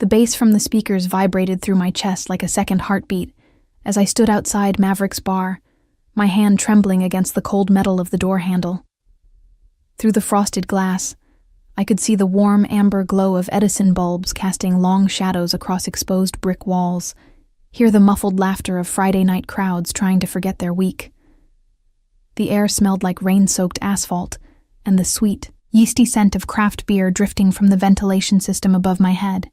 The bass from the speakers vibrated through my chest like a second heartbeat as I stood outside Maverick's bar, my hand trembling against the cold metal of the door handle. Through the frosted glass, I could see the warm amber glow of Edison bulbs casting long shadows across exposed brick walls, hear the muffled laughter of Friday night crowds trying to forget their week. The air smelled like rain-soaked asphalt, and the sweet, yeasty scent of craft beer drifting from the ventilation system above my head.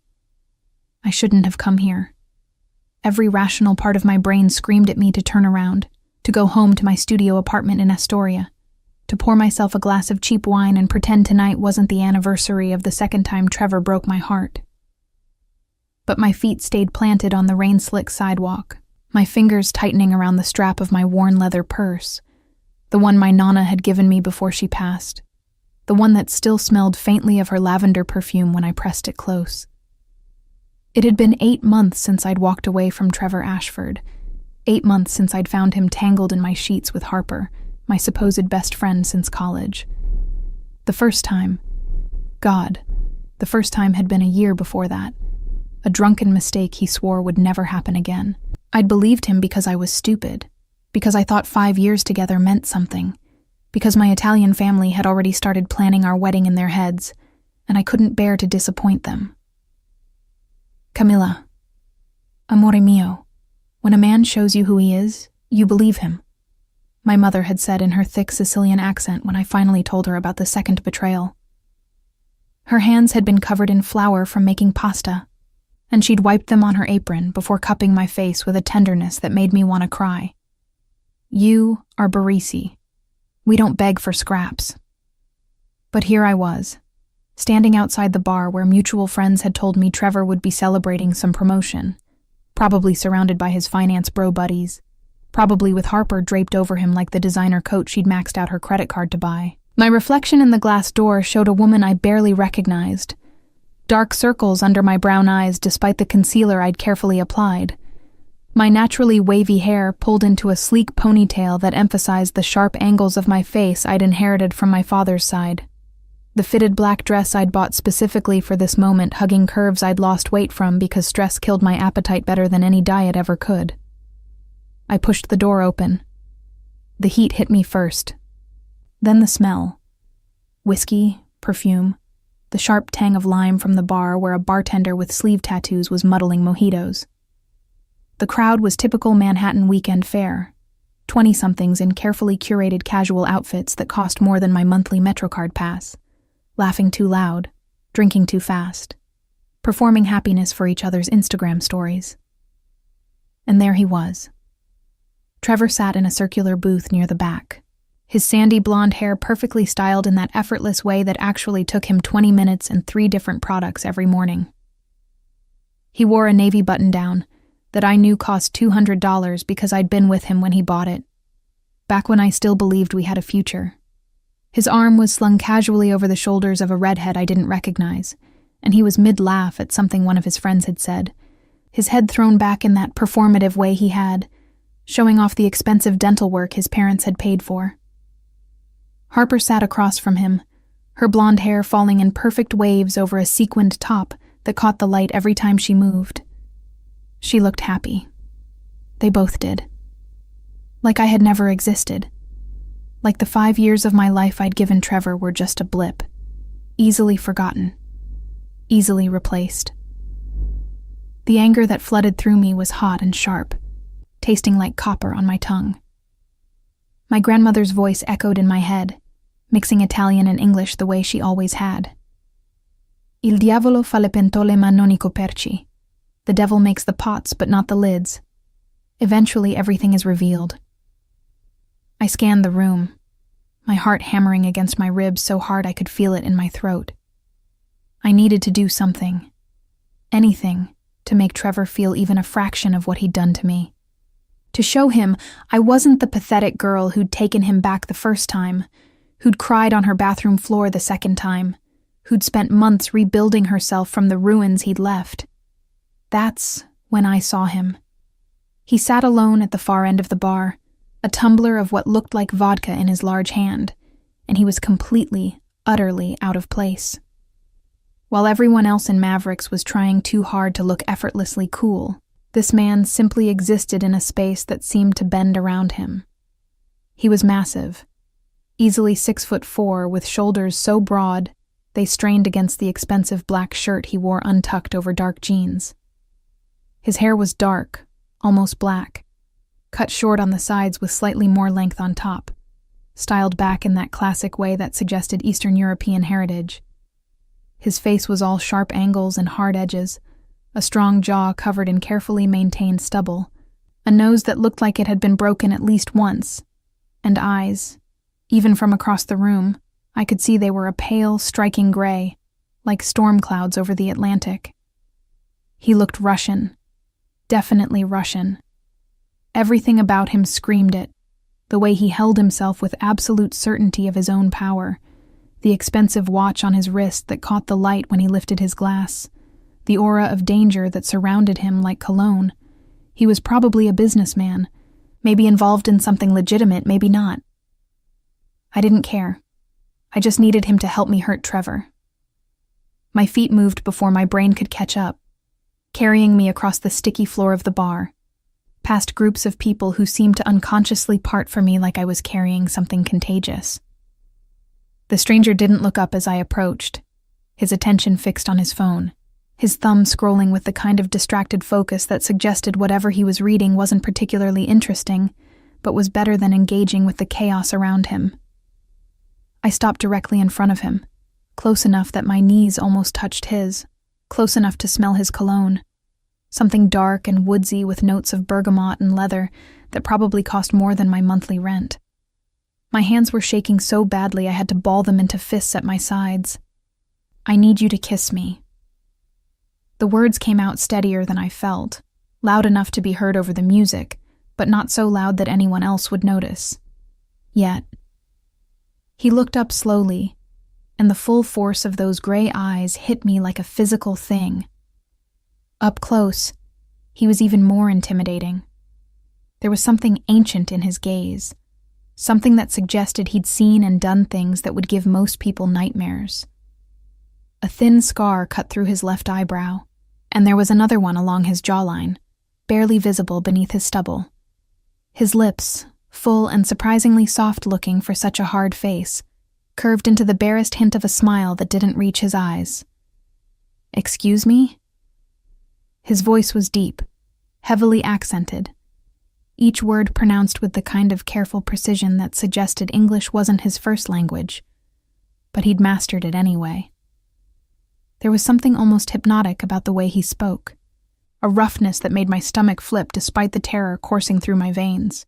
I shouldn't have come here. Every rational part of my brain screamed at me to turn around, to go home to my studio apartment in Astoria, to pour myself a glass of cheap wine and pretend tonight wasn't the anniversary of the second time Trevor broke my heart. But my feet stayed planted on the rain-slick sidewalk, my fingers tightening around the strap of my worn leather purse, the one my Nana had given me before she passed, the one that still smelled faintly of her lavender perfume when I pressed it close. It had been 8 months since I'd walked away from Trevor Ashford, 8 months since I'd found him tangled in my sheets with Harper, my supposed best friend since college. The first time had been a year before that, a drunken mistake he swore would never happen again. I'd believed him because I was stupid, because I thought 5 years together meant something, because my Italian family had already started planning our wedding in their heads, and I couldn't bear to disappoint them. Camilla, amore mio, when a man shows you who he is, you believe him, my mother had said in her thick Sicilian accent when I finally told her about the second betrayal. Her hands had been covered in flour from making pasta, and she'd wiped them on her apron before cupping my face with a tenderness that made me want to cry. You are Barisi. We don't beg for scraps. But here I was, standing outside the bar where mutual friends had told me Trevor would be celebrating some promotion, probably surrounded by his finance bro buddies, probably with Harper draped over him like the designer coat she'd maxed out her credit card to buy. My reflection in the glass door showed a woman I barely recognized, dark circles under my brown eyes despite the concealer I'd carefully applied, my naturally wavy hair pulled into a sleek ponytail that emphasized the sharp angles of my face I'd inherited from my father's side. The fitted black dress I'd bought specifically for this moment hugging curves I'd lost weight from because stress killed my appetite better than any diet ever could. I pushed the door open. The heat hit me first. Then the smell. Whiskey, perfume, the sharp tang of lime from the bar where a bartender with sleeve tattoos was muddling mojitos. The crowd was typical Manhattan weekend fare, 20-somethings in carefully curated casual outfits that cost more than my monthly MetroCard pass, laughing too loud, drinking too fast, performing happiness for each other's Instagram stories. And there he was. Trevor sat in a circular booth near the back, his sandy blonde hair perfectly styled in that effortless way that actually took him 20 minutes and 3 different products every morning. He wore a navy button-down that I knew cost $200 because I'd been with him when he bought it, back when I still believed we had a future. His arm was slung casually over the shoulders of a redhead I didn't recognize, and he was mid-laugh at something one of his friends had said, his head thrown back in that performative way he had, showing off the expensive dental work his parents had paid for. Harper sat across from him, her blonde hair falling in perfect waves over a sequined top that caught the light every time she moved. She looked happy. They both did. Like I had never existed. Like the 5 years of my life I'd given Trevor were just a blip, easily forgotten, easily replaced. The anger that flooded through me was hot and sharp, tasting like copper on my tongue. My grandmother's voice echoed in my head, mixing Italian and English the way she always had. Il diavolo fa le pentole ma non I coperchi. The devil makes the pots but not the lids. Eventually everything is revealed. I scanned the room, my heart hammering against my ribs so hard I could feel it in my throat. I needed to do something, anything, to make Trevor feel even a fraction of what he'd done to me. To show him I wasn't the pathetic girl who'd taken him back the first time, who'd cried on her bathroom floor the second time, who'd spent months rebuilding herself from the ruins he'd left. That's when I saw him. He sat alone at the far end of the bar, a tumbler of what looked like vodka in his large hand, and he was completely, utterly out of place. While everyone else in Mavericks was trying too hard to look effortlessly cool, this man simply existed in a space that seemed to bend around him. He was massive, easily 6'4", with shoulders so broad they strained against the expensive black shirt he wore untucked over dark jeans. His hair was dark, almost black, cut short on the sides with slightly more length on top, styled back in that classic way that suggested Eastern European heritage. His face was all sharp angles and hard edges, a strong jaw covered in carefully maintained stubble, a nose that looked like it had been broken at least once, and eyes. Even from across the room, I could see they were a pale, striking gray, like storm clouds over the Atlantic. He looked Russian, definitely Russian. Everything about him screamed it, the way he held himself with absolute certainty of his own power, the expensive watch on his wrist that caught the light when he lifted his glass, the aura of danger that surrounded him like cologne. He was probably a businessman, maybe involved in something legitimate, maybe not. I didn't care. I just needed him to help me hurt Trevor. My feet moved before my brain could catch up, carrying me across the sticky floor of the bar, past groups of people who seemed to unconsciously part from me like I was carrying something contagious. The stranger didn't look up as I approached, his attention fixed on his phone, his thumb scrolling with the kind of distracted focus that suggested whatever he was reading wasn't particularly interesting, but was better than engaging with the chaos around him. I stopped directly in front of him, close enough that my knees almost touched his, close enough to smell his cologne, something dark and woodsy with notes of bergamot and leather that probably cost more than my monthly rent. My hands were shaking so badly I had to ball them into fists at my sides. "I need you to kiss me." The words came out steadier than I felt, loud enough to be heard over the music, but not so loud that anyone else would notice. Yet. He looked up slowly, and the full force of those gray eyes hit me like a physical thing. Up close, he was even more intimidating. There was something ancient in his gaze, something that suggested he'd seen and done things that would give most people nightmares. A thin scar cut through his left eyebrow, and there was another one along his jawline, barely visible beneath his stubble. His lips, full and surprisingly soft-looking for such a hard face, curved into the barest hint of a smile that didn't reach his eyes. "Excuse me?" His voice was deep, heavily accented, each word pronounced with the kind of careful precision that suggested English wasn't his first language, but he'd mastered it anyway. There was something almost hypnotic about the way he spoke, a roughness that made my stomach flip despite the terror coursing through my veins.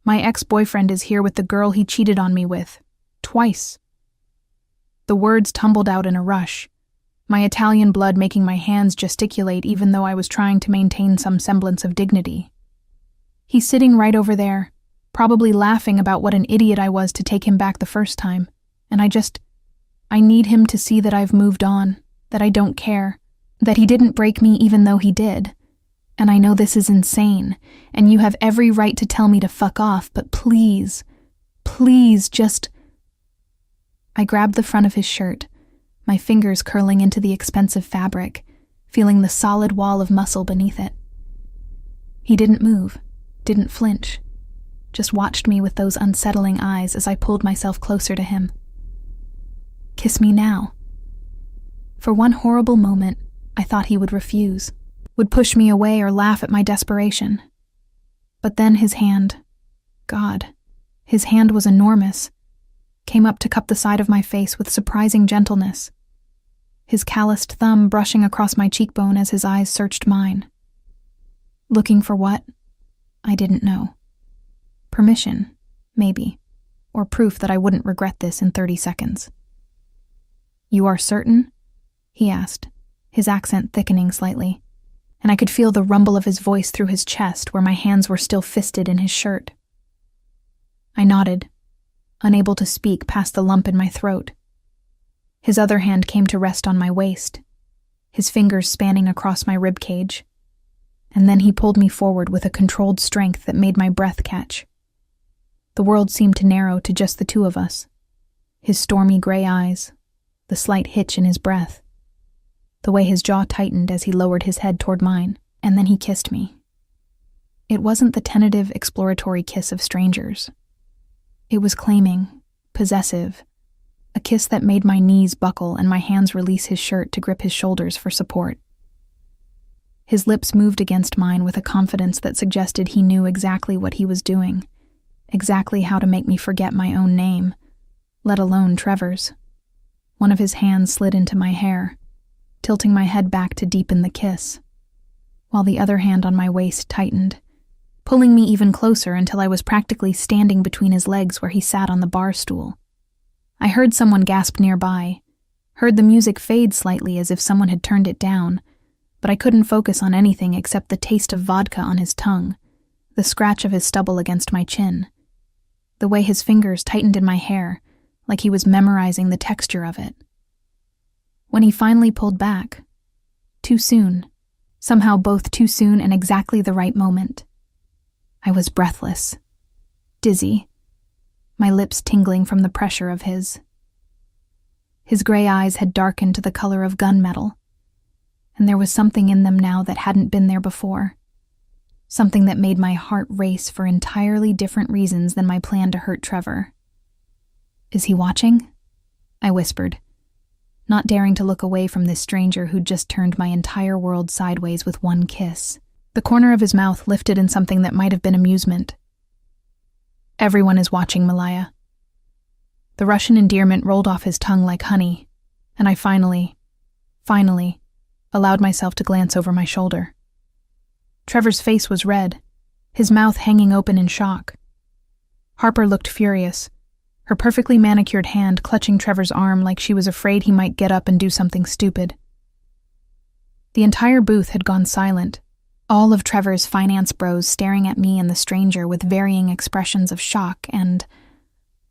"My ex-boyfriend is here with the girl he cheated on me with, twice." The words tumbled out in a rush, my Italian blood making my hands gesticulate even though I was trying to maintain some semblance of dignity. "He's sitting right over there, probably laughing about what an idiot I was to take him back the first time, and I need him to see that I've moved on, that I don't care, that he didn't break me even though he did. And I know this is insane, and you have every right to tell me to fuck off, but please, please just..." I grabbed the front of his shirt, my fingers curling into the expensive fabric, feeling the solid wall of muscle beneath it. He didn't move, didn't flinch, just watched me with those unsettling eyes as I pulled myself closer to him. "Kiss me now." For one horrible moment, I thought he would refuse, would push me away or laugh at my desperation. But then his hand, God, his hand was enormous, came up to cup the side of my face with surprising gentleness, his calloused thumb brushing across my cheekbone as his eyes searched mine. Looking for what? I didn't know. Permission, maybe, or proof that I wouldn't regret this in 30 seconds. "You are certain?" he asked, his accent thickening slightly, and I could feel the rumble of his voice through his chest where my hands were still fisted in his shirt. I nodded, unable to speak past the lump in my throat. His other hand came to rest on my waist, his fingers spanning across my ribcage, and then he pulled me forward with a controlled strength that made my breath catch. The world seemed to narrow to just the two of us, his stormy gray eyes, the slight hitch in his breath, the way his jaw tightened as he lowered his head toward mine, and then he kissed me. It wasn't the tentative, exploratory kiss of strangers. It was claiming, possessive, a kiss that made my knees buckle and my hands release his shirt to grip his shoulders for support. His lips moved against mine with a confidence that suggested he knew exactly what he was doing, exactly how to make me forget my own name, let alone Trevor's. One of his hands slid into my hair, tilting my head back to deepen the kiss, while the other hand on my waist tightened, pulling me even closer until I was practically standing between his legs where he sat on the bar stool. I heard someone gasp nearby, heard the music fade slightly as if someone had turned it down, but I couldn't focus on anything except the taste of vodka on his tongue, the scratch of his stubble against my chin, the way his fingers tightened in my hair, like he was memorizing the texture of it. When he finally pulled back, too soon, somehow both too soon and exactly the right moment, I was breathless, dizzy, my lips tingling from the pressure of his. His gray eyes had darkened to the color of gunmetal, and there was something in them now that hadn't been there before, something that made my heart race for entirely different reasons than my plan to hurt Trevor. "Is he watching?" I whispered, not daring to look away from this stranger who'd just turned my entire world sideways with one kiss. The corner of his mouth lifted in something that might have been amusement. "Everyone is watching, Malaya." The Russian endearment rolled off his tongue like honey, and I finally, allowed myself to glance over my shoulder. Trevor's face was red, his mouth hanging open in shock. Harper looked furious, her perfectly manicured hand clutching Trevor's arm like she was afraid he might get up and do something stupid. The entire booth had gone silent, all of Trevor's finance bros staring at me and the stranger with varying expressions of shock and,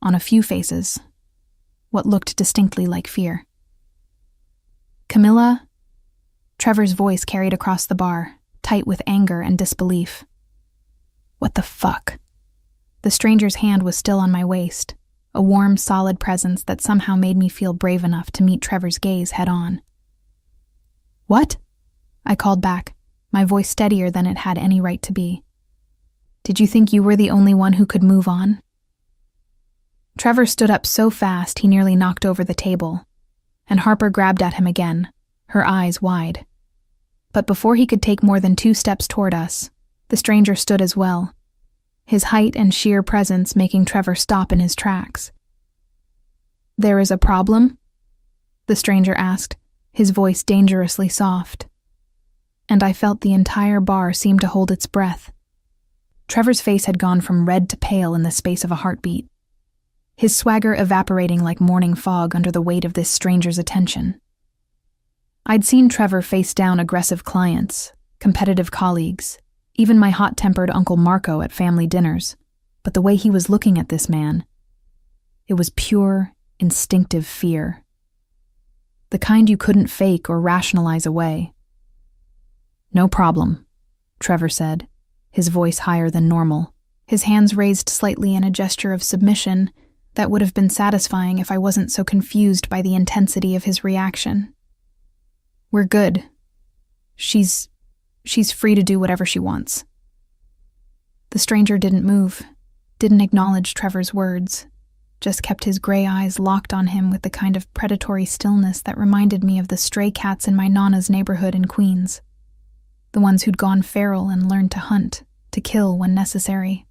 on a few faces, what looked distinctly like fear. "Camilla?" Trevor's voice carried across the bar, tight with anger and disbelief. "What the fuck?" The stranger's hand was still on my waist, a warm, solid presence that somehow made me feel brave enough to meet Trevor's gaze head-on. "What?" I called back, my voice steadier than it had any right to be. "Did you think you were the only one who could move on?" Trevor stood up so fast he nearly knocked over the table, and Harper grabbed at him again, her eyes wide. But before he could take more than 2 steps toward us, the stranger stood as well, his height and sheer presence making Trevor stop in his tracks. "There is a problem?" the stranger asked, his voice dangerously soft. And I felt the entire bar seem to hold its breath. Trevor's face had gone from red to pale in the space of a heartbeat, his swagger evaporating like morning fog under the weight of this stranger's attention. I'd seen Trevor face down aggressive clients, competitive colleagues, even my hot-tempered Uncle Marco at family dinners, but the way he was looking at this man, it was pure, instinctive fear. The kind you couldn't fake or rationalize away. "No problem," Trevor said, his voice higher than normal, his hands raised slightly in a gesture of submission that would have been satisfying if I wasn't so confused by the intensity of his reaction. "We're good. She's free to do whatever she wants." The stranger didn't move, didn't acknowledge Trevor's words, just kept his gray eyes locked on him with the kind of predatory stillness that reminded me of the stray cats in my Nana's neighborhood in Queens. The ones who'd gone feral and learned to hunt, to kill when necessary.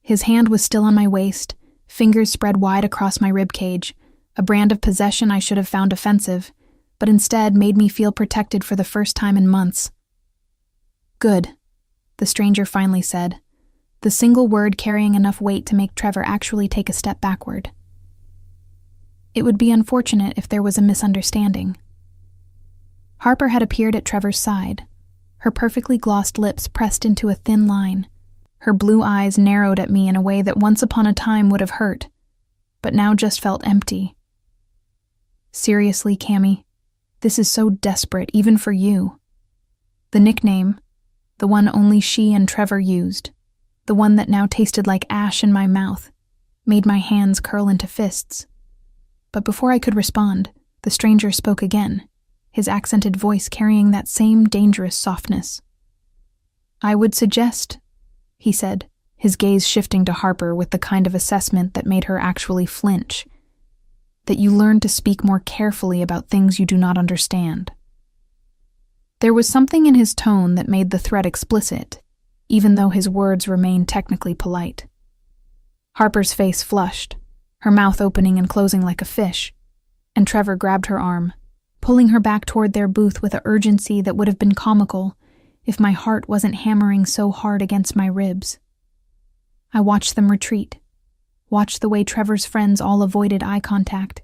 His hand was still on my waist, fingers spread wide across my ribcage, a brand of possession I should have found offensive, but instead made me feel protected for the first time in months. "Good," the stranger finally said, the single word carrying enough weight to make Trevor actually take a step backward. It would be unfortunate if there was a misunderstanding. Harper had appeared at Trevor's side, her perfectly glossed lips pressed into a thin line, her blue eyes narrowed at me in a way that once upon a time would have hurt, but now just felt empty. "Seriously, Cammy, this is so desperate, even for you." The nickname, the one only she and Trevor used, the one that now tasted like ash in my mouth, made my hands curl into fists. But before I could respond, The stranger spoke again, his accented voice carrying that same dangerous softness. "I would suggest," he said, his gaze shifting to Harper with the kind of assessment that made her actually flinch, "that you learn to speak more carefully about things you do not understand." There was something in his tone that made the threat explicit, even though his words remained technically polite. Harper's face flushed, her mouth opening and closing like a fish, and Trevor grabbed her arm, pulling her back toward their booth with an urgency that would have been comical if my heart wasn't hammering so hard against my ribs. I watched them retreat, watched the way Trevor's friends all avoided eye contact,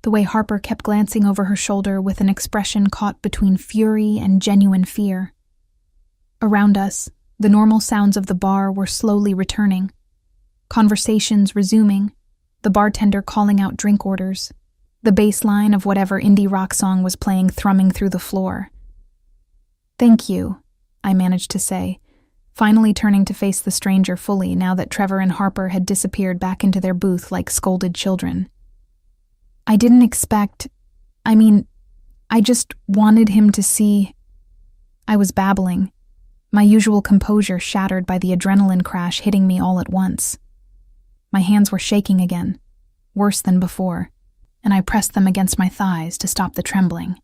the way Harper kept glancing over her shoulder with an expression caught between fury and genuine fear. Around us, the normal sounds of the bar were slowly returning, conversations resuming, the bartender calling out drink orders, the bass line of whatever indie rock song was playing thrumming through the floor. "Thank you," I managed to say, finally turning to face the stranger fully now that Trevor and Harper had disappeared back into their booth like scolded children. "I didn't expect... I just wanted him to see..." I was babbling, my usual composure shattered by the adrenaline crash hitting me all at once. My hands were shaking again, worse than before, and I pressed them against my thighs to stop the trembling.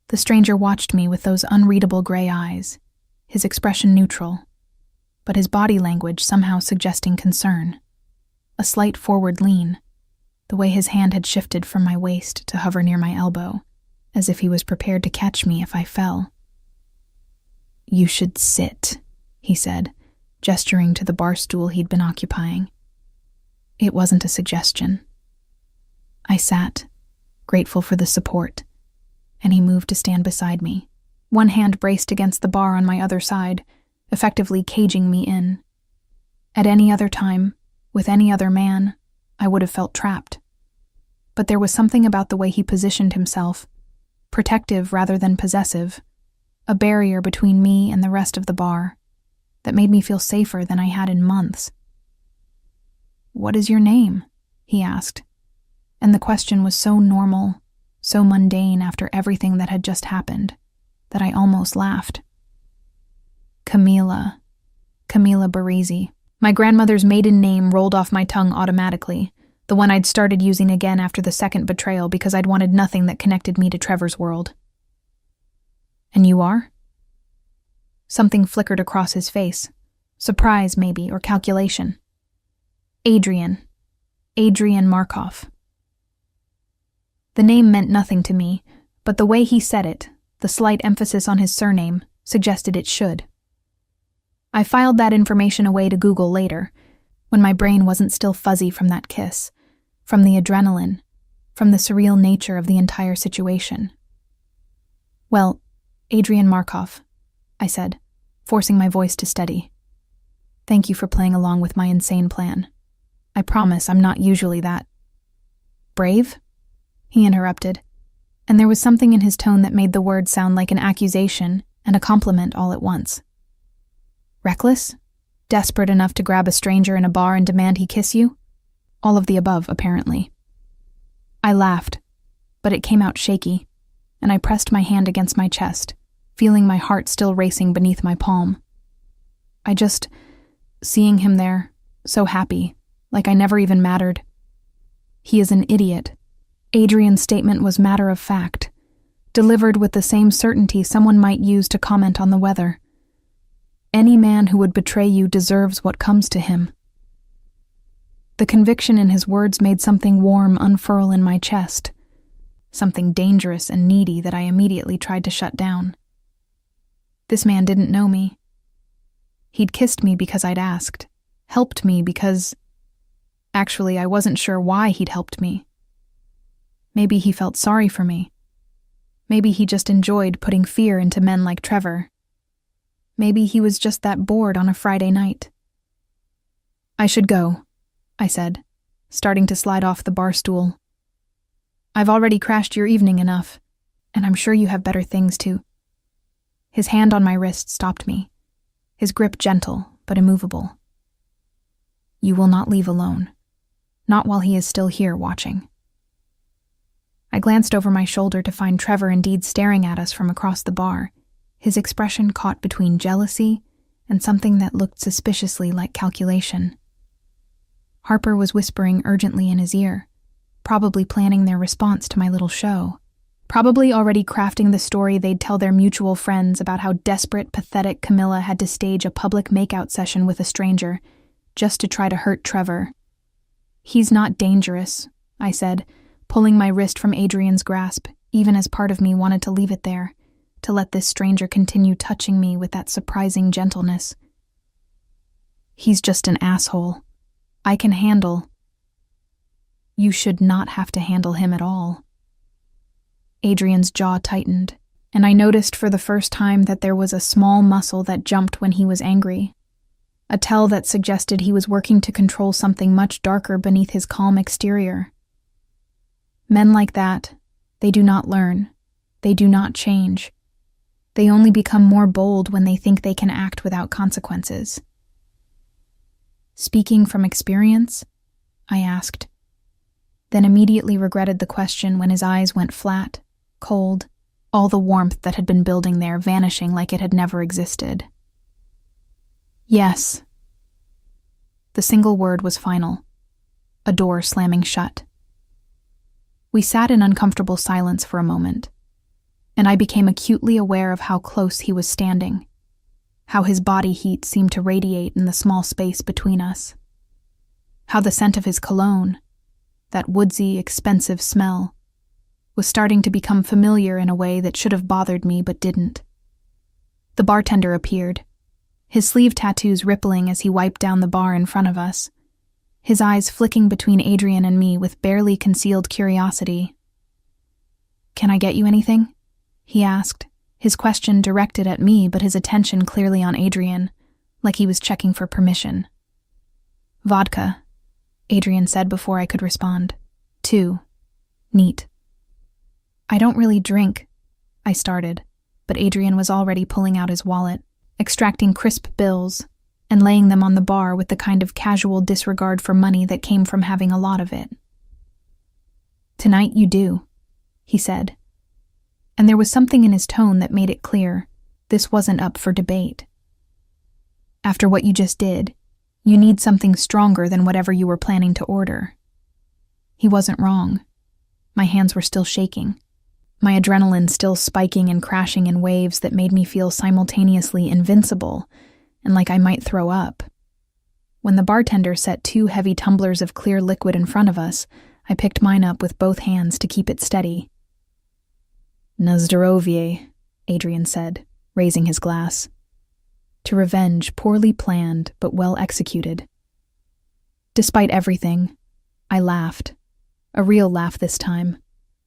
The stranger watched me with those unreadable gray eyes, his expression neutral, but his body language somehow suggesting concern. A slight forward lean, the way his hand had shifted from my waist to hover near my elbow, as if he was prepared to catch me if I fell. "You should sit," he said, gesturing to the bar stool he'd been occupying. It wasn't a suggestion. I sat, grateful for the support, and he moved to stand beside me, one hand braced against the bar on my other side, effectively caging me in. At any other time, with any other man, I would have felt trapped. But there was something about the way he positioned himself, protective rather than possessive, a barrier between me and the rest of the bar, that made me feel safer than I had in months. "What is your name?" he asked, and the question was so normal, so mundane after everything that had just happened, that I almost laughed. Camila Barisi. My grandmother's maiden name rolled off my tongue automatically, the one I'd started using again after the second betrayal because I'd wanted nothing that connected me to Trevor's world. "And you are?" Something flickered across his face. Surprise, maybe, or calculation. Adrian Markov. The name meant nothing to me, but the way he said it, the slight emphasis on his surname, suggested it should. I filed that information away to Google later, when my brain wasn't still fuzzy from that kiss, from the adrenaline, from the surreal nature of the entire situation. "Well, Adrian Markov," I said, forcing my voice to steady. "Thank you for playing along with my insane plan. I promise I'm not usually that..." "Brave?" he interrupted, and there was something in his tone that made the word sound like an accusation and a compliment all at once. "Reckless? Desperate enough to grab a stranger in a bar and demand he kiss you?" All of the above, apparently. I laughed, but it came out shaky, and I pressed my hand against my chest, feeling my heart still racing beneath my palm. Seeing him there, so happy, like I never even mattered. He is an idiot. Adrian's statement was matter of fact, delivered with the same certainty someone might use to comment on the weather. Any man who would betray you deserves what comes to him. The conviction in his words made something warm unfurl in my chest, something dangerous and needy that I immediately tried to shut down. This man didn't know me. He'd kissed me because I'd asked, helped me because... Actually, I wasn't sure why he'd helped me. Maybe he felt sorry for me. Maybe he just enjoyed putting fear into men like Trevor. Maybe he was just that bored on a Friday night. "I should go," I said, starting to slide off the bar stool. "I've already crashed your evening enough, and I'm sure you have better things to..." His hand on my wrist stopped me, his grip gentle but immovable. "You will not leave alone, not while he is still here watching." I glanced over my shoulder to find Trevor indeed staring at us from across the bar, his expression caught between jealousy and something that looked suspiciously like calculation. Harper was whispering urgently in his ear, probably planning their response to my little show. Probably already crafting the story they'd tell their mutual friends about how desperate, pathetic Camilla had to stage a public makeout session with a stranger just to try to hurt Trevor. "He's not dangerous," I said, pulling my wrist from Adrian's grasp, even as part of me wanted to leave it there, to let this stranger continue touching me with that surprising gentleness. "He's just an asshole. I can handle." "You should not have to handle him at all." Adrian's jaw tightened, and I noticed for the first time that there was a small muscle that jumped when he was angry, a tell that suggested he was working to control something much darker beneath his calm exterior. Men like that, they do not learn, they do not change. They only become more bold when they think they can act without consequences. "Speaking from experience?" I asked, then immediately regretted the question when his eyes went flat, cold, all the warmth that had been building there vanishing like it had never existed. "Yes." The single word was final, a door slamming shut. We sat in uncomfortable silence for a moment, and I became acutely aware of how close he was standing, how his body heat seemed to radiate in the small space between us, how the scent of his cologne, that woodsy, expensive smell, was starting to become familiar in a way that should have bothered me but didn't. The bartender appeared, his sleeve tattoos rippling as he wiped down the bar in front of us, his eyes flicking between Adrian and me with barely concealed curiosity. "Can I get you anything?" he asked, his question directed at me but his attention clearly on Adrian, like he was checking for permission. "Vodka," Adrian said before I could respond. "2. Neat." "I don't really drink," I started, but Adrian was already pulling out his wallet, extracting crisp bills, and laying them on the bar with the kind of casual disregard for money that came from having a lot of it. "Tonight you do," he said, and there was something in his tone that made it clear this wasn't up for debate. "After what you just did, you need something stronger than whatever you were planning to order." He wasn't wrong. My hands were still shaking, my adrenaline still spiking and crashing in waves that made me feel simultaneously invincible and like I might throw up. When the bartender set 2 heavy tumblers of clear liquid in front of us, I picked mine up with both hands to keep it steady. "Na zdrowie," Adrian said, raising his glass. To revenge poorly planned but well executed. Despite everything, I laughed. A real laugh this time,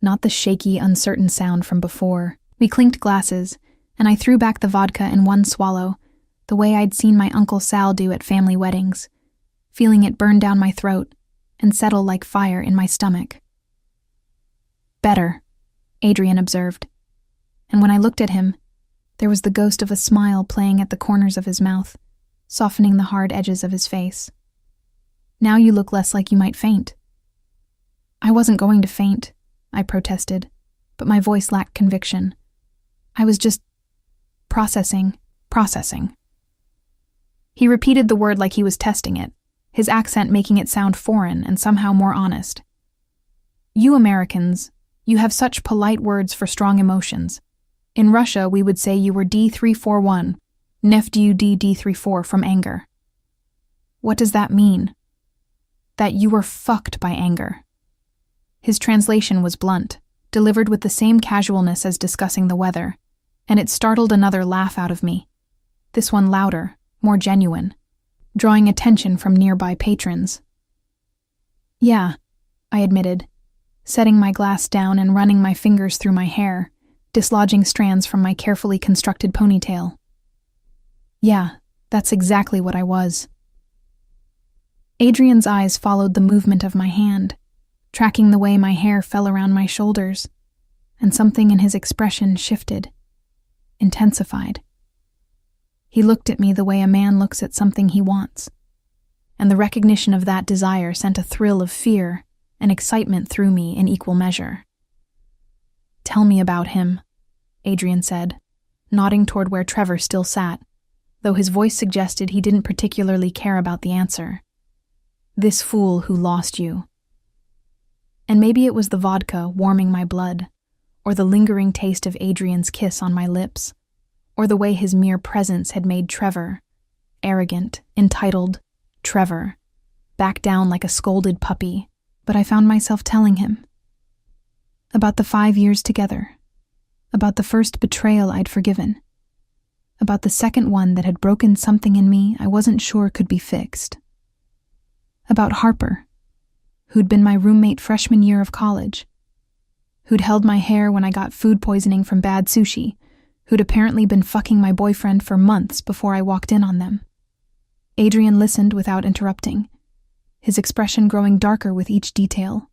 not the shaky, uncertain sound from before. We clinked glasses, and I threw back the vodka in one swallow, the way I'd seen my Uncle Sal do at family weddings, feeling it burn down my throat and settle like fire in my stomach. "Better," Adrian observed, and when I looked at him, there was the ghost of a smile playing at the corners of his mouth, softening the hard edges of his face. "Now you look less like you might faint." "I wasn't going to faint," I protested, but my voice lacked conviction. "I was just processing. He repeated the word like he was testing it, his accent making it sound foreign and somehow more honest. "You Americans, you have such polite words for strong emotions. In Russia, we would say you were D341, nefdud D34 from anger." "What does that mean?" "That you were fucked by anger." His translation was blunt, delivered with the same casualness as discussing the weather, and it startled another laugh out of me, this one louder, more genuine, drawing attention from nearby patrons. "Yeah," I admitted, setting my glass down and running my fingers through my hair, dislodging strands from my carefully constructed ponytail. "Yeah, that's exactly what I was." Adrian's eyes followed the movement of my hand, tracking the way my hair fell around my shoulders, and something in his expression shifted, intensified. He looked at me the way a man looks at something he wants, and the recognition of that desire sent a thrill of fear and excitement through me in equal measure. Tell me about him, Adrian said, nodding toward where Trevor still sat, though his voice suggested he didn't particularly care about the answer. This fool who lost you. And maybe it was the vodka warming my blood, or the lingering taste of Adrian's kiss on my lips, or the way his mere presence had made Trevor, arrogant, entitled, Trevor, back down like a scolded puppy, but I found myself telling him. About the 5 years together, about the first betrayal I'd forgiven, about the second one that had broken something in me I wasn't sure could be fixed, about Harper, who'd been my roommate freshman year of college, who'd held my hair when I got food poisoning from bad sushi, who'd apparently been fucking my boyfriend for months before I walked in on them. Adrian listened without interrupting, his expression growing darker with each detail,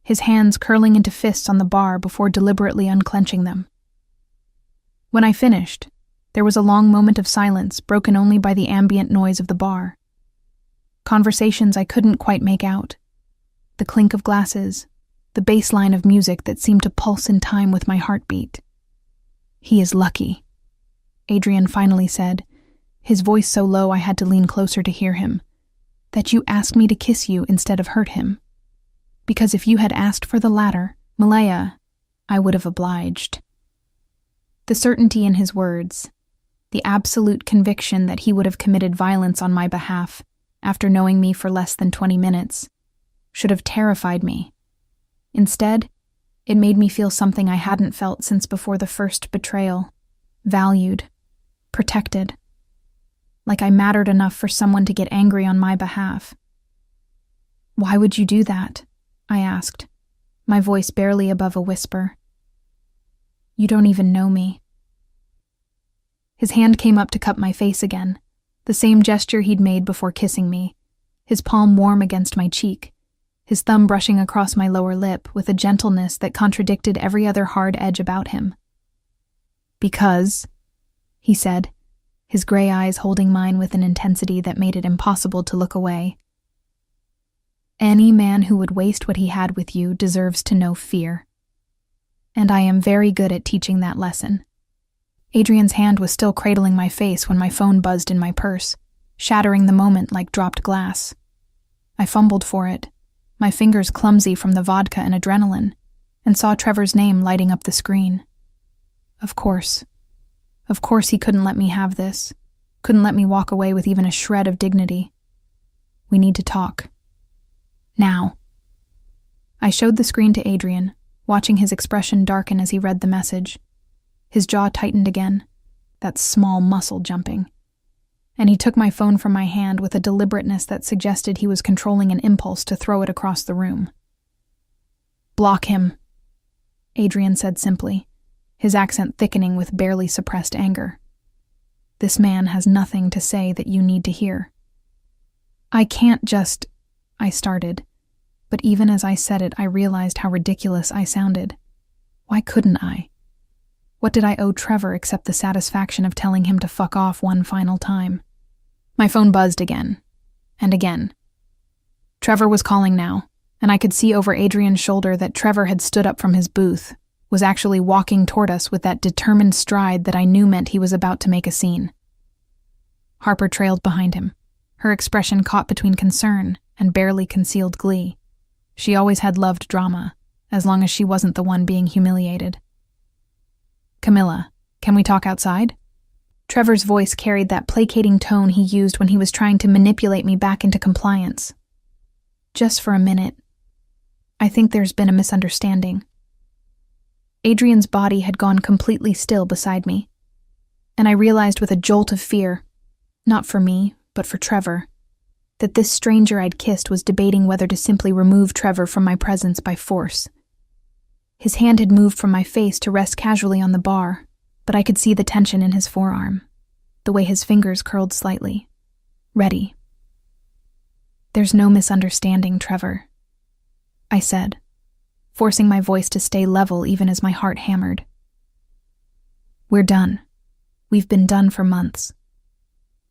his hands curling into fists on the bar before deliberately unclenching them. When I finished, there was a long moment of silence broken only by the ambient noise of the bar. Conversations I couldn't quite make out. The clink of glasses, the bass line of music that seemed to pulse in time with my heartbeat. He is lucky, Adrian finally said, his voice so low I had to lean closer to hear him, that you asked me to kiss you instead of hurt him. Because if you had asked for the latter, Malaya, I would have obliged. The certainty in his words, the absolute conviction that he would have committed violence on my behalf after knowing me for less than 20 minutes, should have terrified me. Instead, it made me feel something I hadn't felt since before the first betrayal, valued, protected, like I mattered enough for someone to get angry on my behalf. Why would you do that? I asked, my voice barely above a whisper. You don't even know me. His hand came up to cup my face again, the same gesture he'd made before kissing me, his palm warm against my cheek, his thumb brushing across my lower lip with a gentleness that contradicted every other hard edge about him. Because, he said, his gray eyes holding mine with an intensity that made it impossible to look away. Any man who would waste what he had with you deserves to know fear. And I am very good at teaching that lesson. Adrian's hand was still cradling my face when my phone buzzed in my purse, shattering the moment like dropped glass. I fumbled for it, my fingers clumsy from the vodka and adrenaline, and saw Trevor's name lighting up the screen. Of course he couldn't let me have this, couldn't let me walk away with even a shred of dignity. We need to talk. Now. I showed the screen to Adrian, watching his expression darken as he read the message. His jaw tightened again, that small muscle jumping, and he took my phone from my hand with a deliberateness that suggested he was controlling an impulse to throw it across the room. Block him, Adrian said simply, his accent thickening with barely suppressed anger. This man has nothing to say that you need to hear. I can't just, I started, but even as I said it, I realized how ridiculous I sounded. Why couldn't I? What did I owe Trevor except the satisfaction of telling him to fuck off one final time? My phone buzzed again, and again. Trevor was calling now, and I could see over Adrian's shoulder that Trevor had stood up from his booth, was actually walking toward us with that determined stride that I knew meant he was about to make a scene. Harper trailed behind him, her expression caught between concern and barely concealed glee. She always had loved drama, as long as she wasn't the one being humiliated. Camilla, can we talk outside? Trevor's voice carried that placating tone he used when he was trying to manipulate me back into compliance. Just for a minute. I think there's been a misunderstanding. Adrian's body had gone completely still beside me, and I realized with a jolt of fear, not for me, but for Trevor, that this stranger I'd kissed was debating whether to simply remove Trevor from my presence by force. His hand had moved from my face to rest casually on the bar, but I could see the tension in his forearm, the way his fingers curled slightly. Ready. There's no misunderstanding, Trevor, I said, forcing my voice to stay level even as my heart hammered. We're done. We've been done for months.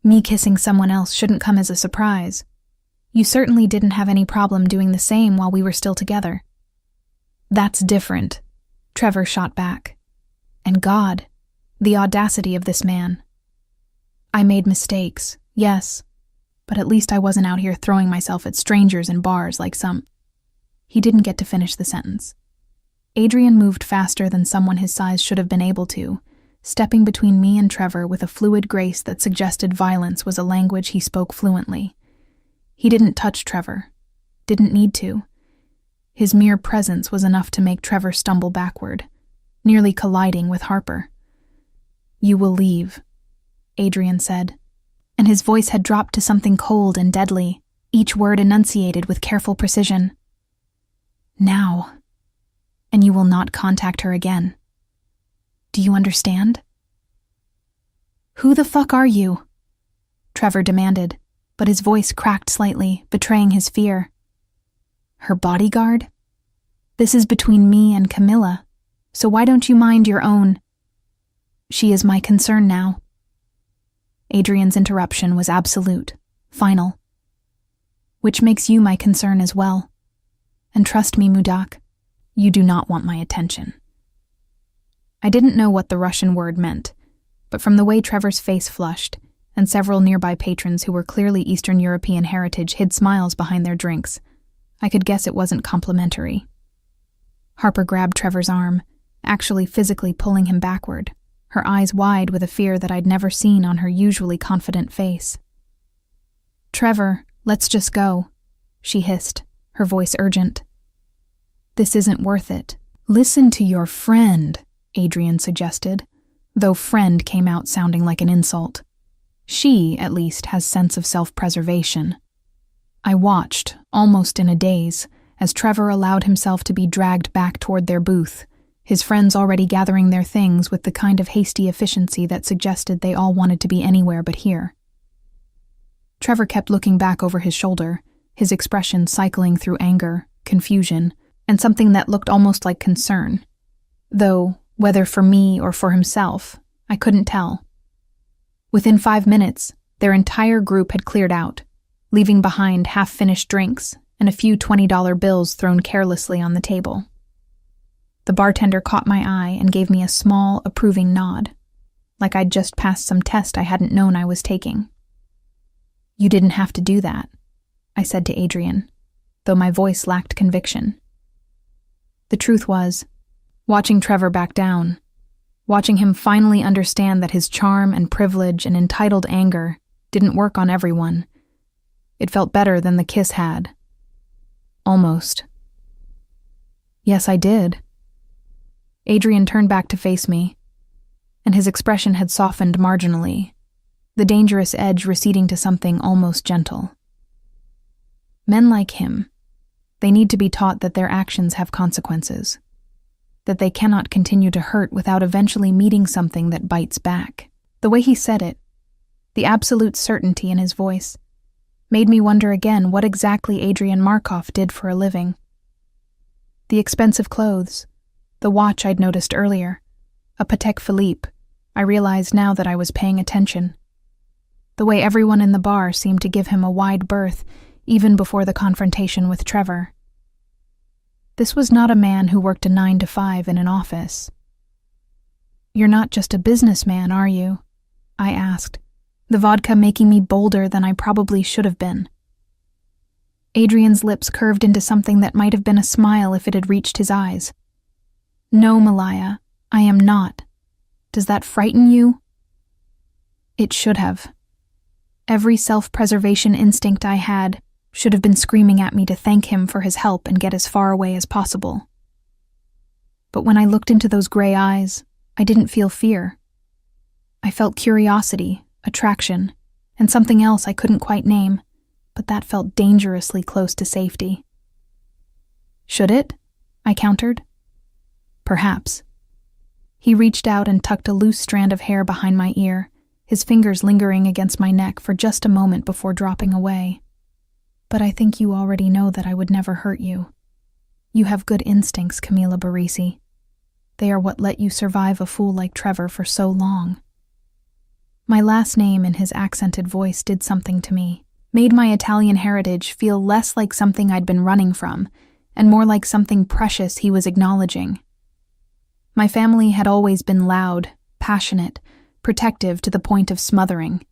Me kissing someone else shouldn't come as a surprise. You certainly didn't have any problem doing the same while we were still together. That's different, Trevor shot back. And God, the audacity of this man. I made mistakes, yes, but at least I wasn't out here throwing myself at strangers in bars like some. He didn't get to finish the sentence. Adrian moved faster than someone his size should have been able to, stepping between me and Trevor with a fluid grace that suggested violence was a language he spoke fluently. He didn't touch Trevor. Didn't need to. His mere presence was enough to make Trevor stumble backward, nearly colliding with Harper. "You will leave," Adrian said, and his voice had dropped to something cold and deadly, each word enunciated with careful precision. "Now. And you will not contact her again. Do you understand?" "Who the fuck are you?" Trevor demanded, but his voice cracked slightly, betraying his fear. "Her bodyguard? This is between me and Camilla, so why don't you mind your own?" "She is my concern now." Adrian's interruption was absolute, final. "Which makes you my concern as well. And trust me, Mudak, you do not want my attention." I didn't know what the Russian word meant, but from the way Trevor's face flushed, and several nearby patrons who were clearly Eastern European heritage hid smiles behind their drinks, I could guess it wasn't complimentary. Harper grabbed Trevor's arm, actually physically pulling him backward, her eyes wide with a fear that I'd never seen on her usually confident face. "Trevor, let's just go," she hissed, her voice urgent. "This isn't worth it." "Listen to your friend," Adrian suggested, though friend came out sounding like an insult. She, at least, has sense of self-preservation. I watched, almost in a daze, as Trevor allowed himself to be dragged back toward their booth, his friends already gathering their things with the kind of hasty efficiency that suggested they all wanted to be anywhere but here. Trevor kept looking back over his shoulder, his expression cycling through anger, confusion, and something that looked almost like concern, though, whether for me or for himself, I couldn't tell. Within 5 minutes, their entire group had cleared out, leaving behind half-finished drinks and a few $20 bills thrown carelessly on the table. The bartender caught my eye and gave me a small, approving nod, like I'd just passed some test I hadn't known I was taking. "You didn't have to do that," I said to Adrian, though my voice lacked conviction. The truth was, watching Trevor back down, watching him finally understand that his charm and privilege and entitled anger didn't work on everyone, it felt better than the kiss had. Almost. "Yes, I did." Adrian turned back to face me, and his expression had softened marginally, the dangerous edge receding to something almost gentle. Men like him, they need to be taught that their actions have consequences, that they cannot continue to hurt without eventually meeting something that bites back. The way he said it, the absolute certainty in his voice, made me wonder again what exactly Adrian Markov did for a living. The expensive clothes, the watch I'd noticed earlier, a Patek Philippe, I realized now that I was paying attention. The way everyone in the bar seemed to give him a wide berth, even before the confrontation with Trevor. This was not a man who worked a 9 to 5 in an office. "You're not just a businessman, are you?" I asked, the vodka making me bolder than I probably should have been. Adrian's lips curved into something that might have been a smile if it had reached his eyes. "No, Malaya, I am not. Does that frighten you?" It should have. Every self-preservation instinct I had should have been screaming at me to thank him for his help and get as far away as possible. But when I looked into those gray eyes, I didn't feel fear. I felt curiosity, attraction, and something else I couldn't quite name, but that felt dangerously close to safety. "Should it?" I countered. "Perhaps." He reached out and tucked a loose strand of hair behind my ear, his fingers lingering against my neck for just a moment before dropping away. "But I think you already know that I would never hurt you. You have good instincts, Camila Barisi. They are what let you survive a fool like Trevor for so long." My last name in his accented voice did something to me, made my Italian heritage feel less like something I'd been running from, and more like something precious he was acknowledging. My family had always been loud, passionate, protective to the point of smothering.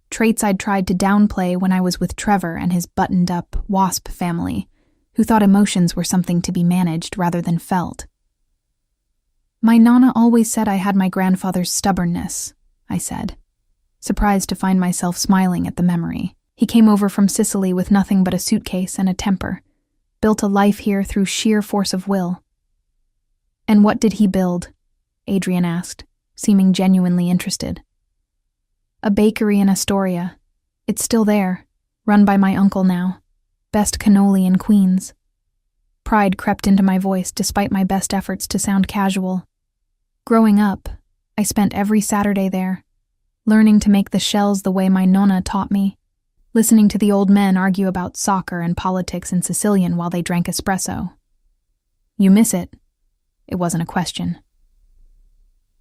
Traits I'd tried to downplay when I was with Trevor and his buttoned-up WASP family, who thought emotions were something to be managed rather than felt. My Nana always said I had my grandfather's stubbornness, I said, surprised to find myself smiling at the memory. He came over from Sicily with nothing but a suitcase and a temper, built a life here through sheer force of will. And what did he build? Adrian asked, seeming genuinely interested. A bakery in Astoria. It's still there, run by my uncle now. Best cannoli in Queens. Pride crept into my voice despite my best efforts to sound casual. Growing up, I spent every Saturday there, learning to make the shells the way my nonna taught me, listening to the old men argue about soccer and politics in Sicilian while they drank espresso. You miss it? It wasn't a question.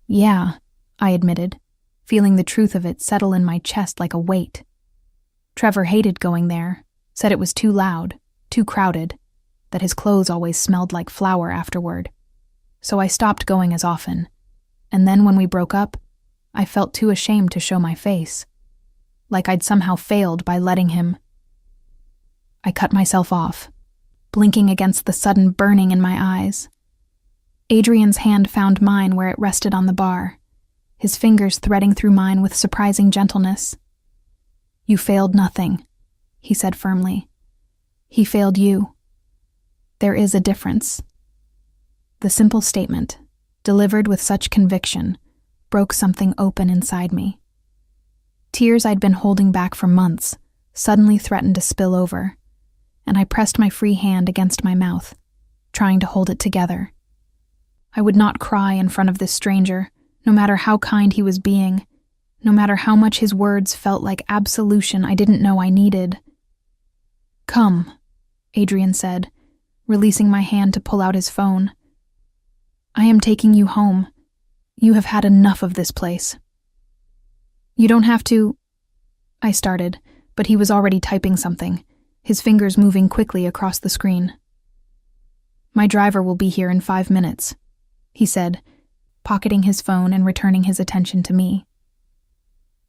Yeah, I admitted, feeling the truth of it settle in my chest like a weight. Trevor hated going there, said it was too loud, too crowded, that his clothes always smelled like flour afterward. So I stopped going as often, and then when we broke up, I felt too ashamed to show my face, like I'd somehow failed by letting him. I cut myself off, blinking against the sudden burning in my eyes. Adrian's hand found mine where it rested on the bar, his fingers threading through mine with surprising gentleness. You failed nothing, he said firmly. He failed you. There is a difference. The simple statement, delivered with such conviction, broke something open inside me. Tears I'd been holding back for months suddenly threatened to spill over, and I pressed my free hand against my mouth, trying to hold it together. I would not cry in front of this stranger, no matter how kind he was being, no matter how much his words felt like absolution I didn't know I needed. Come, Adrian said, releasing my hand to pull out his phone. I am taking you home. You have had enough of this place. You don't have to... I started, but he was already typing something, his fingers moving quickly across the screen. My driver will be here in 5 minutes, he said, pocketing his phone and returning his attention to me.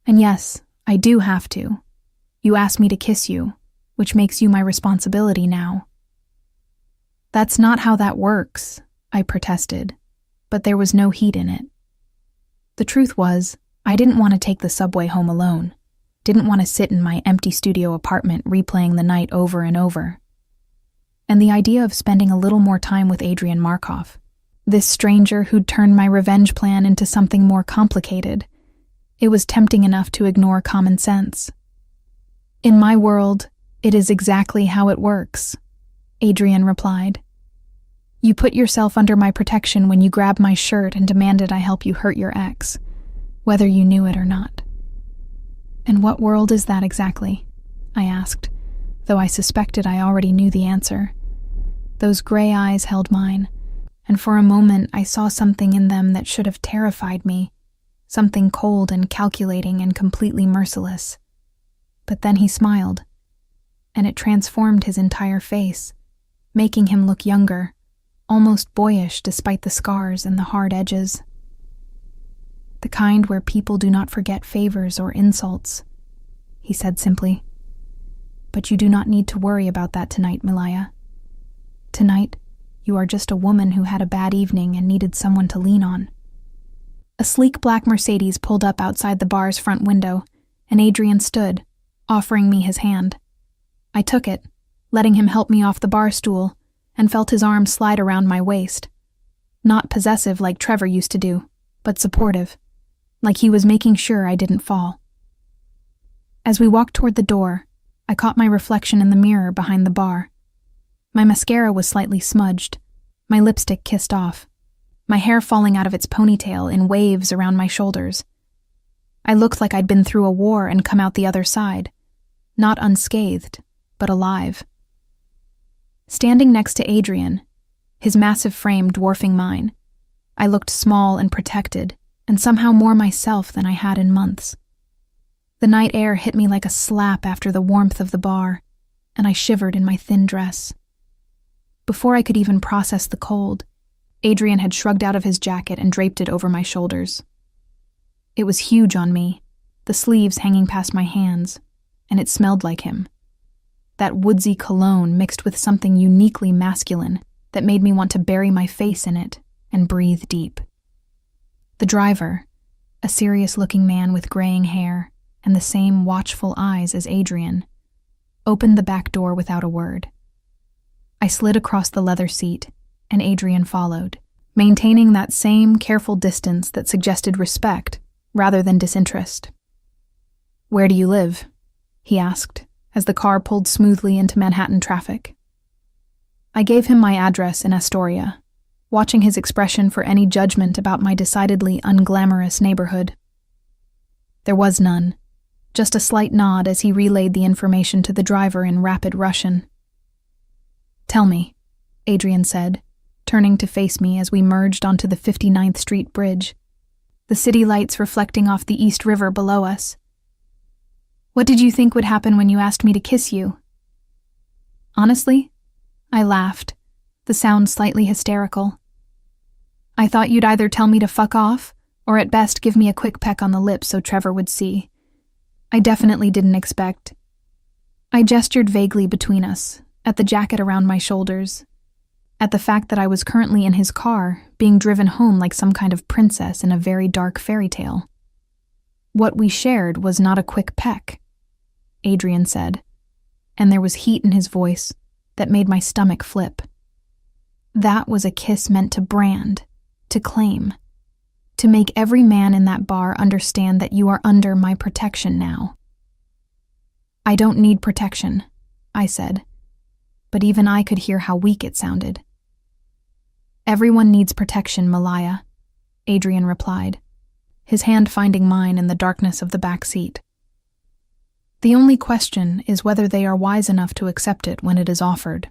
And yes, I do have to. You asked me to kiss you, which makes you my responsibility now. That's not how that works, I protested, but there was no heat in it. The truth was, I didn't want to take the subway home alone, didn't want to sit in my empty studio apartment replaying the night over and over. And the idea of spending a little more time with Adrian Markov, this stranger who'd turned my revenge plan into something more complicated, it was tempting enough to ignore common sense. In my world, it is exactly how it works, Adrian replied. You put yourself under my protection when you grabbed my shirt and demanded I help you hurt your ex, whether you knew it or not. And what world is that exactly? I asked, though I suspected I already knew the answer. Those gray eyes held mine, and for a moment I saw something in them that should have terrified me, something cold and calculating and completely merciless. But then he smiled, and it transformed his entire face, making him look younger, almost boyish despite the scars and the hard edges. The kind where people do not forget favors or insults, he said simply. But you do not need to worry about that tonight, Malaya. Tonight, you are just a woman who had a bad evening and needed someone to lean on. A sleek black Mercedes pulled up outside the bar's front window, and Adrian stood, offering me his hand. I took it, letting him help me off the bar stool, and felt his arm slide around my waist. Not possessive like Trevor used to do, but supportive, like he was making sure I didn't fall. As we walked toward the door, I caught my reflection in the mirror behind the bar. My mascara was slightly smudged, my lipstick kissed off, my hair falling out of its ponytail in waves around my shoulders. I looked like I'd been through a war and come out the other side, not unscathed, but alive. Standing next to Adrian, his massive frame dwarfing mine, I looked small and protected, and somehow more myself than I had in months. The night air hit me like a slap after the warmth of the bar, and I shivered in my thin dress. Before I could even process the cold, Adrian had shrugged out of his jacket and draped it over my shoulders. It was huge on me, the sleeves hanging past my hands, and it smelled like him. That woodsy cologne mixed with something uniquely masculine that made me want to bury my face in it and breathe deep. The driver, a serious-looking man with graying hair and the same watchful eyes as Adrian, opened the back door without a word. I slid across the leather seat, and Adrian followed, maintaining that same careful distance that suggested respect rather than disinterest. "Where do you live?" he asked, as the car pulled smoothly into Manhattan traffic. I gave him my address in Astoria, watching his expression for any judgment about my decidedly unglamorous neighborhood. There was none, just a slight nod as he relayed the information to the driver in rapid Russian. "Tell me," Adrian said, turning to face me as we merged onto the 59th Street Bridge, the city lights reflecting off the East River below us. "What did you think would happen when you asked me to kiss you?" Honestly, I laughed, the sound slightly hysterical. "I thought you'd either tell me to fuck off, or at best give me a quick peck on the lips so Trevor would see. I definitely didn't expect." I gestured vaguely between us, at the jacket around my shoulders, at the fact that I was currently in his car, being driven home like some kind of princess in a very dark fairy tale. "What we shared was not a quick peck," Adrian said, and there was heat in his voice that made my stomach flip. "That was a kiss meant to brand, to claim, to make every man in that bar understand that you are under my protection now." "I don't need protection," I said, but even I could hear how weak it sounded. "Everyone needs protection, Malaya," Adrian replied, his hand finding mine in the darkness of the back seat. "The only question is whether they are wise enough to accept it when it is offered."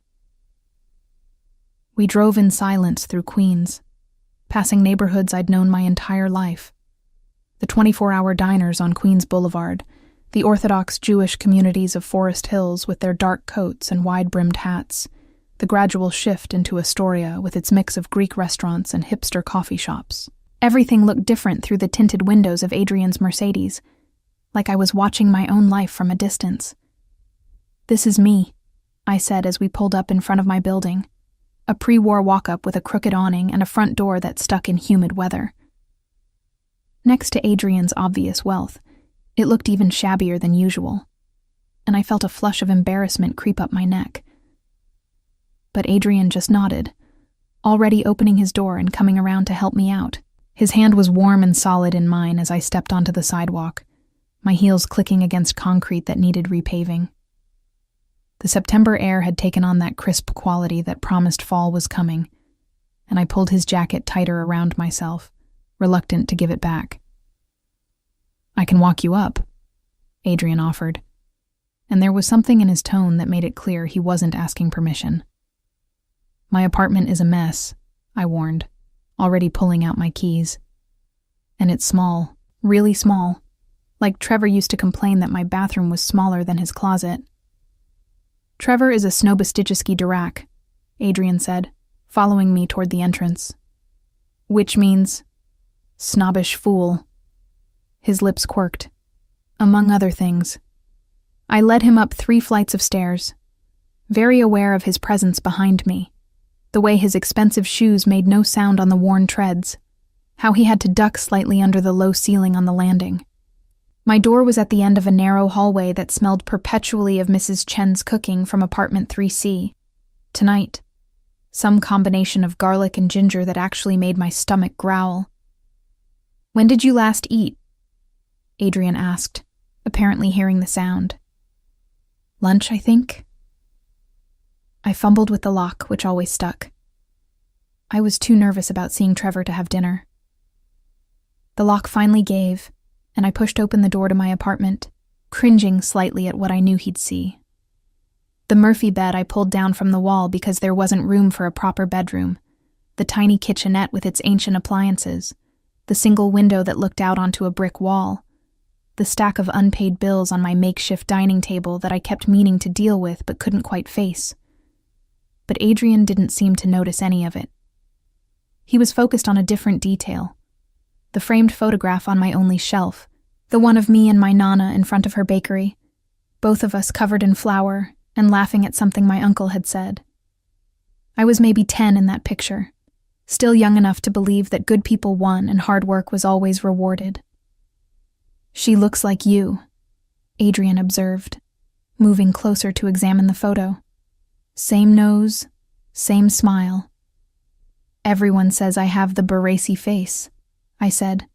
We drove in silence through Queens, passing neighborhoods I'd known my entire life. The 24-hour diners on Queens Boulevard, the Orthodox Jewish communities of Forest Hills with their dark coats and wide-brimmed hats, the gradual shift into Astoria with its mix of Greek restaurants and hipster coffee shops. Everything looked different through the tinted windows of Adrian's Mercedes, like I was watching my own life from a distance. "This is me," I said as we pulled up in front of my building, a pre-war walk-up with a crooked awning and a front door that stuck in humid weather. Next to Adrian's obvious wealth, it looked even shabbier than usual, and I felt a flush of embarrassment creep up my neck. But Adrian just nodded, already opening his door and coming around to help me out. His hand was warm and solid in mine as I stepped onto the sidewalk, my heels clicking against concrete that needed repaving. The September air had taken on that crisp quality that promised fall was coming, and I pulled his jacket tighter around myself, reluctant to give it back. "I can walk you up," Adrian offered, and there was something in his tone that made it clear he wasn't asking permission. "My apartment is a mess," I warned, already pulling out my keys. "And it's small, really small, like Trevor used to complain that my bathroom was smaller than his closet." "Trevor is a Snobistijski Durak," Adrian said, following me toward the entrance. "Which means snobbish fool." His lips quirked. "Among other things." I led him up 3 flights of stairs, very aware of his presence behind me, the way his expensive shoes made no sound on the worn treads, how he had to duck slightly under the low ceiling on the landing. My door was at the end of a narrow hallway that smelled perpetually of Mrs. Chen's cooking from apartment 3C. Tonight, some combination of garlic and ginger that actually made my stomach growl. "When did you last eat?" Adrian asked, apparently hearing the sound. "Lunch, I think." I fumbled with the lock, which always stuck. I was too nervous about seeing Trevor to have dinner. The lock finally gave, and I pushed open the door to my apartment, cringing slightly at what I knew he'd see. The Murphy bed I pulled down from the wall because there wasn't room for a proper bedroom, the tiny kitchenette with its ancient appliances, the single window that looked out onto a brick wall, the stack of unpaid bills on my makeshift dining table that I kept meaning to deal with but couldn't quite face. But Adrian didn't seem to notice any of it. He was focused on a different detail. The framed photograph on my only shelf, the one of me and my Nana in front of her bakery, both of us covered in flour and laughing at something my uncle had said. I was maybe 10 in that picture, still young enough to believe that good people won and hard work was always rewarded. "She looks like you," Adrian observed, moving closer to examine the photo. "Same nose, same smile." "Everyone says I have the Baresi face," I said,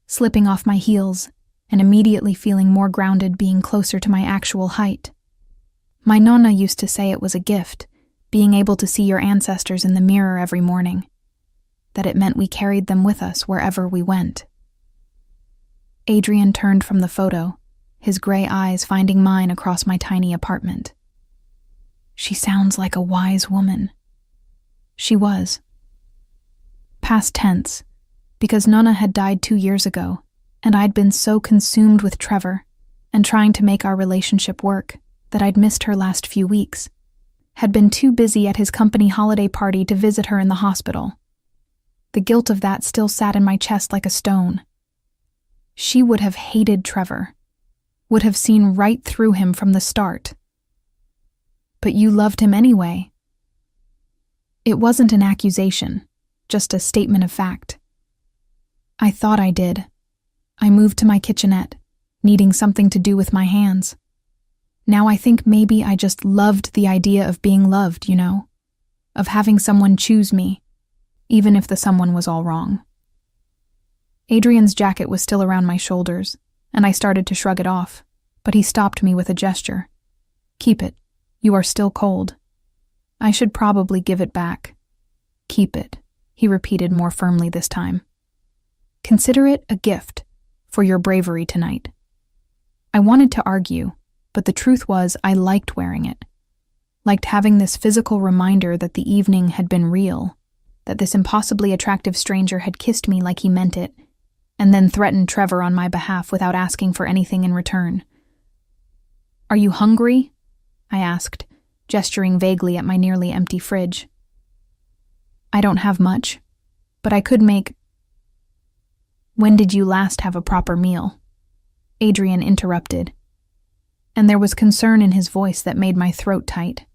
slipping off my heels and immediately feeling more grounded being closer to my actual height. "My nonna used to say it was a gift, being able to see your ancestors in the mirror every morning, that it meant we carried them with us wherever we went." Adrian turned from the photo, his gray eyes finding mine across my tiny apartment. "She sounds like a wise woman." She was. Past tense, because Nonna had died 2 years ago, and I'd been so consumed with Trevor and trying to make our relationship work that I'd missed her last few weeks, had been too busy at his company holiday party to visit her in the hospital. The guilt of that still sat in my chest like a stone. She would have hated Trevor, would have seen right through him from the start. "But you loved him anyway." It wasn't an accusation, just a statement of fact. I thought I did. I moved to my kitchenette, needing something to do with my hands. Now I think maybe I just loved the idea of being loved, of having someone choose me, even if the someone was all wrong. Adrian's jacket was still around my shoulders, and I started to shrug it off, but he stopped me with a gesture. "Keep it. You are still cold." "I should probably give it back." "Keep it," he repeated more firmly this time. "Consider it a gift for your bravery tonight." I wanted to argue, but the truth was I liked wearing it. Liked having this physical reminder that the evening had been real, that this impossibly attractive stranger had kissed me like he meant it, and then threatened Trevor on my behalf without asking for anything in return. "Are you hungry?" I asked, gesturing vaguely at my nearly empty fridge. "I don't have much, but I could make—" "When did you last have a proper meal?" Adrian interrupted, and there was concern in his voice that made my throat tight.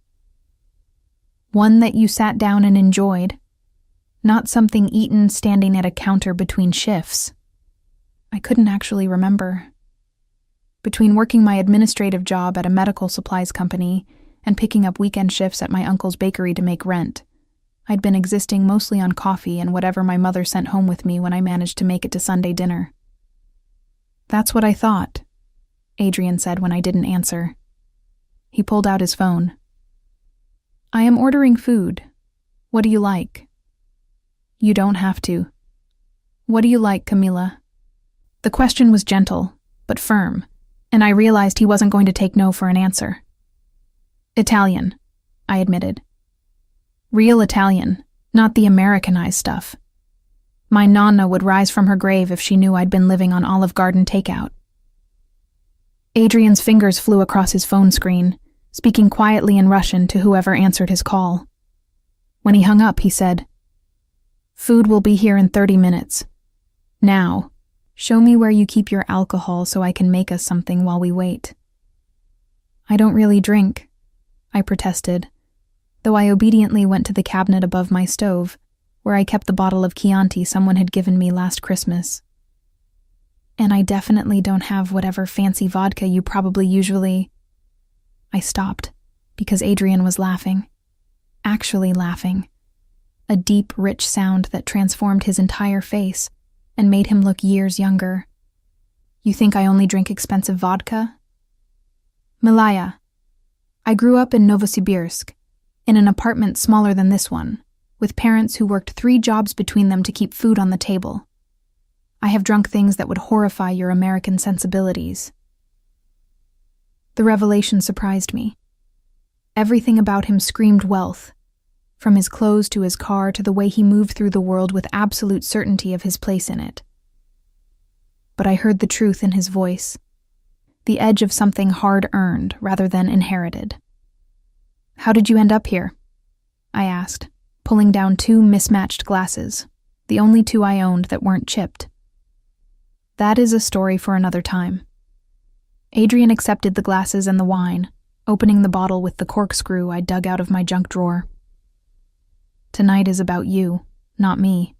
"One that you sat down and enjoyed, not something eaten standing at a counter between shifts." I couldn't actually remember. Between working my administrative job at a medical supplies company and picking up weekend shifts at my uncle's bakery to make rent, I'd been existing mostly on coffee and whatever my mother sent home with me when I managed to make it to Sunday dinner. "That's what I thought," Adrian said when I didn't answer. He pulled out his phone. "I am ordering food. What do you like?" "You don't have to." "What do you like, Camila?" The question was gentle, but firm, and I realized he wasn't going to take no for an answer. "Italian," I admitted. Real Italian, not the Americanized stuff. My nonna would rise from her grave if she knew I'd been living on Olive Garden takeout. Adrian's fingers flew across his phone screen, speaking quietly in Russian to whoever answered his call. When he hung up, he said, "Food will be here in 30 minutes. Now, show me where you keep your alcohol so I can make us something while we wait." "I don't really drink," I protested, though I obediently went to the cabinet above my stove, where I kept the bottle of Chianti someone had given me last Christmas. "And I definitely don't have whatever fancy vodka you probably usually—" I stopped, because Adrian was laughing. Actually laughing. A deep, rich sound that transformed his entire face and made him look years younger. "You think I only drink expensive vodka?" "Milaya. I grew up in Novosibirsk, in an apartment smaller than this one, with parents who worked 3 jobs between them to keep food on the table. I have drunk things that would horrify your American sensibilities." The revelation surprised me. Everything about him screamed wealth, from his clothes to his car to the way he moved through the world with absolute certainty of his place in it. But I heard the truth in his voice, the edge of something hard-earned rather than inherited. "How did you end up here?" I asked, pulling down 2 mismatched glasses, the only two I owned that weren't chipped. That is a story for another time. Adrian accepted the glasses and the wine, opening the bottle with the corkscrew I dug out of my junk drawer. Tonight is about you, not me.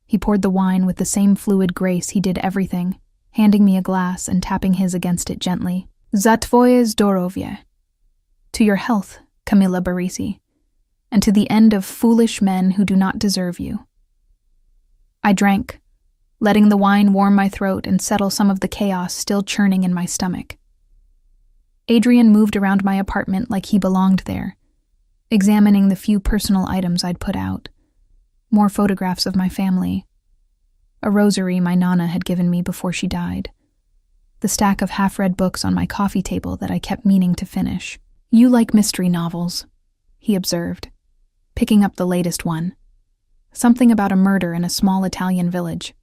He poured the wine with the same fluid grace he did everything, handing me a glass and tapping his against it gently. Za tvoje zdorovye. To your health, Camilla Barisi, and to the end of foolish men who do not deserve you. I drank, letting the wine warm my throat and settle some of the chaos still churning in my stomach. Adrian moved around my apartment like he belonged there, examining the few personal items I'd put out. More photographs of my family. A rosary my Nana had given me before she died. The stack of half-read books on my coffee table that I kept meaning to finish. You like mystery novels, he observed, picking up the latest one. Something about a murder in a small Italian village.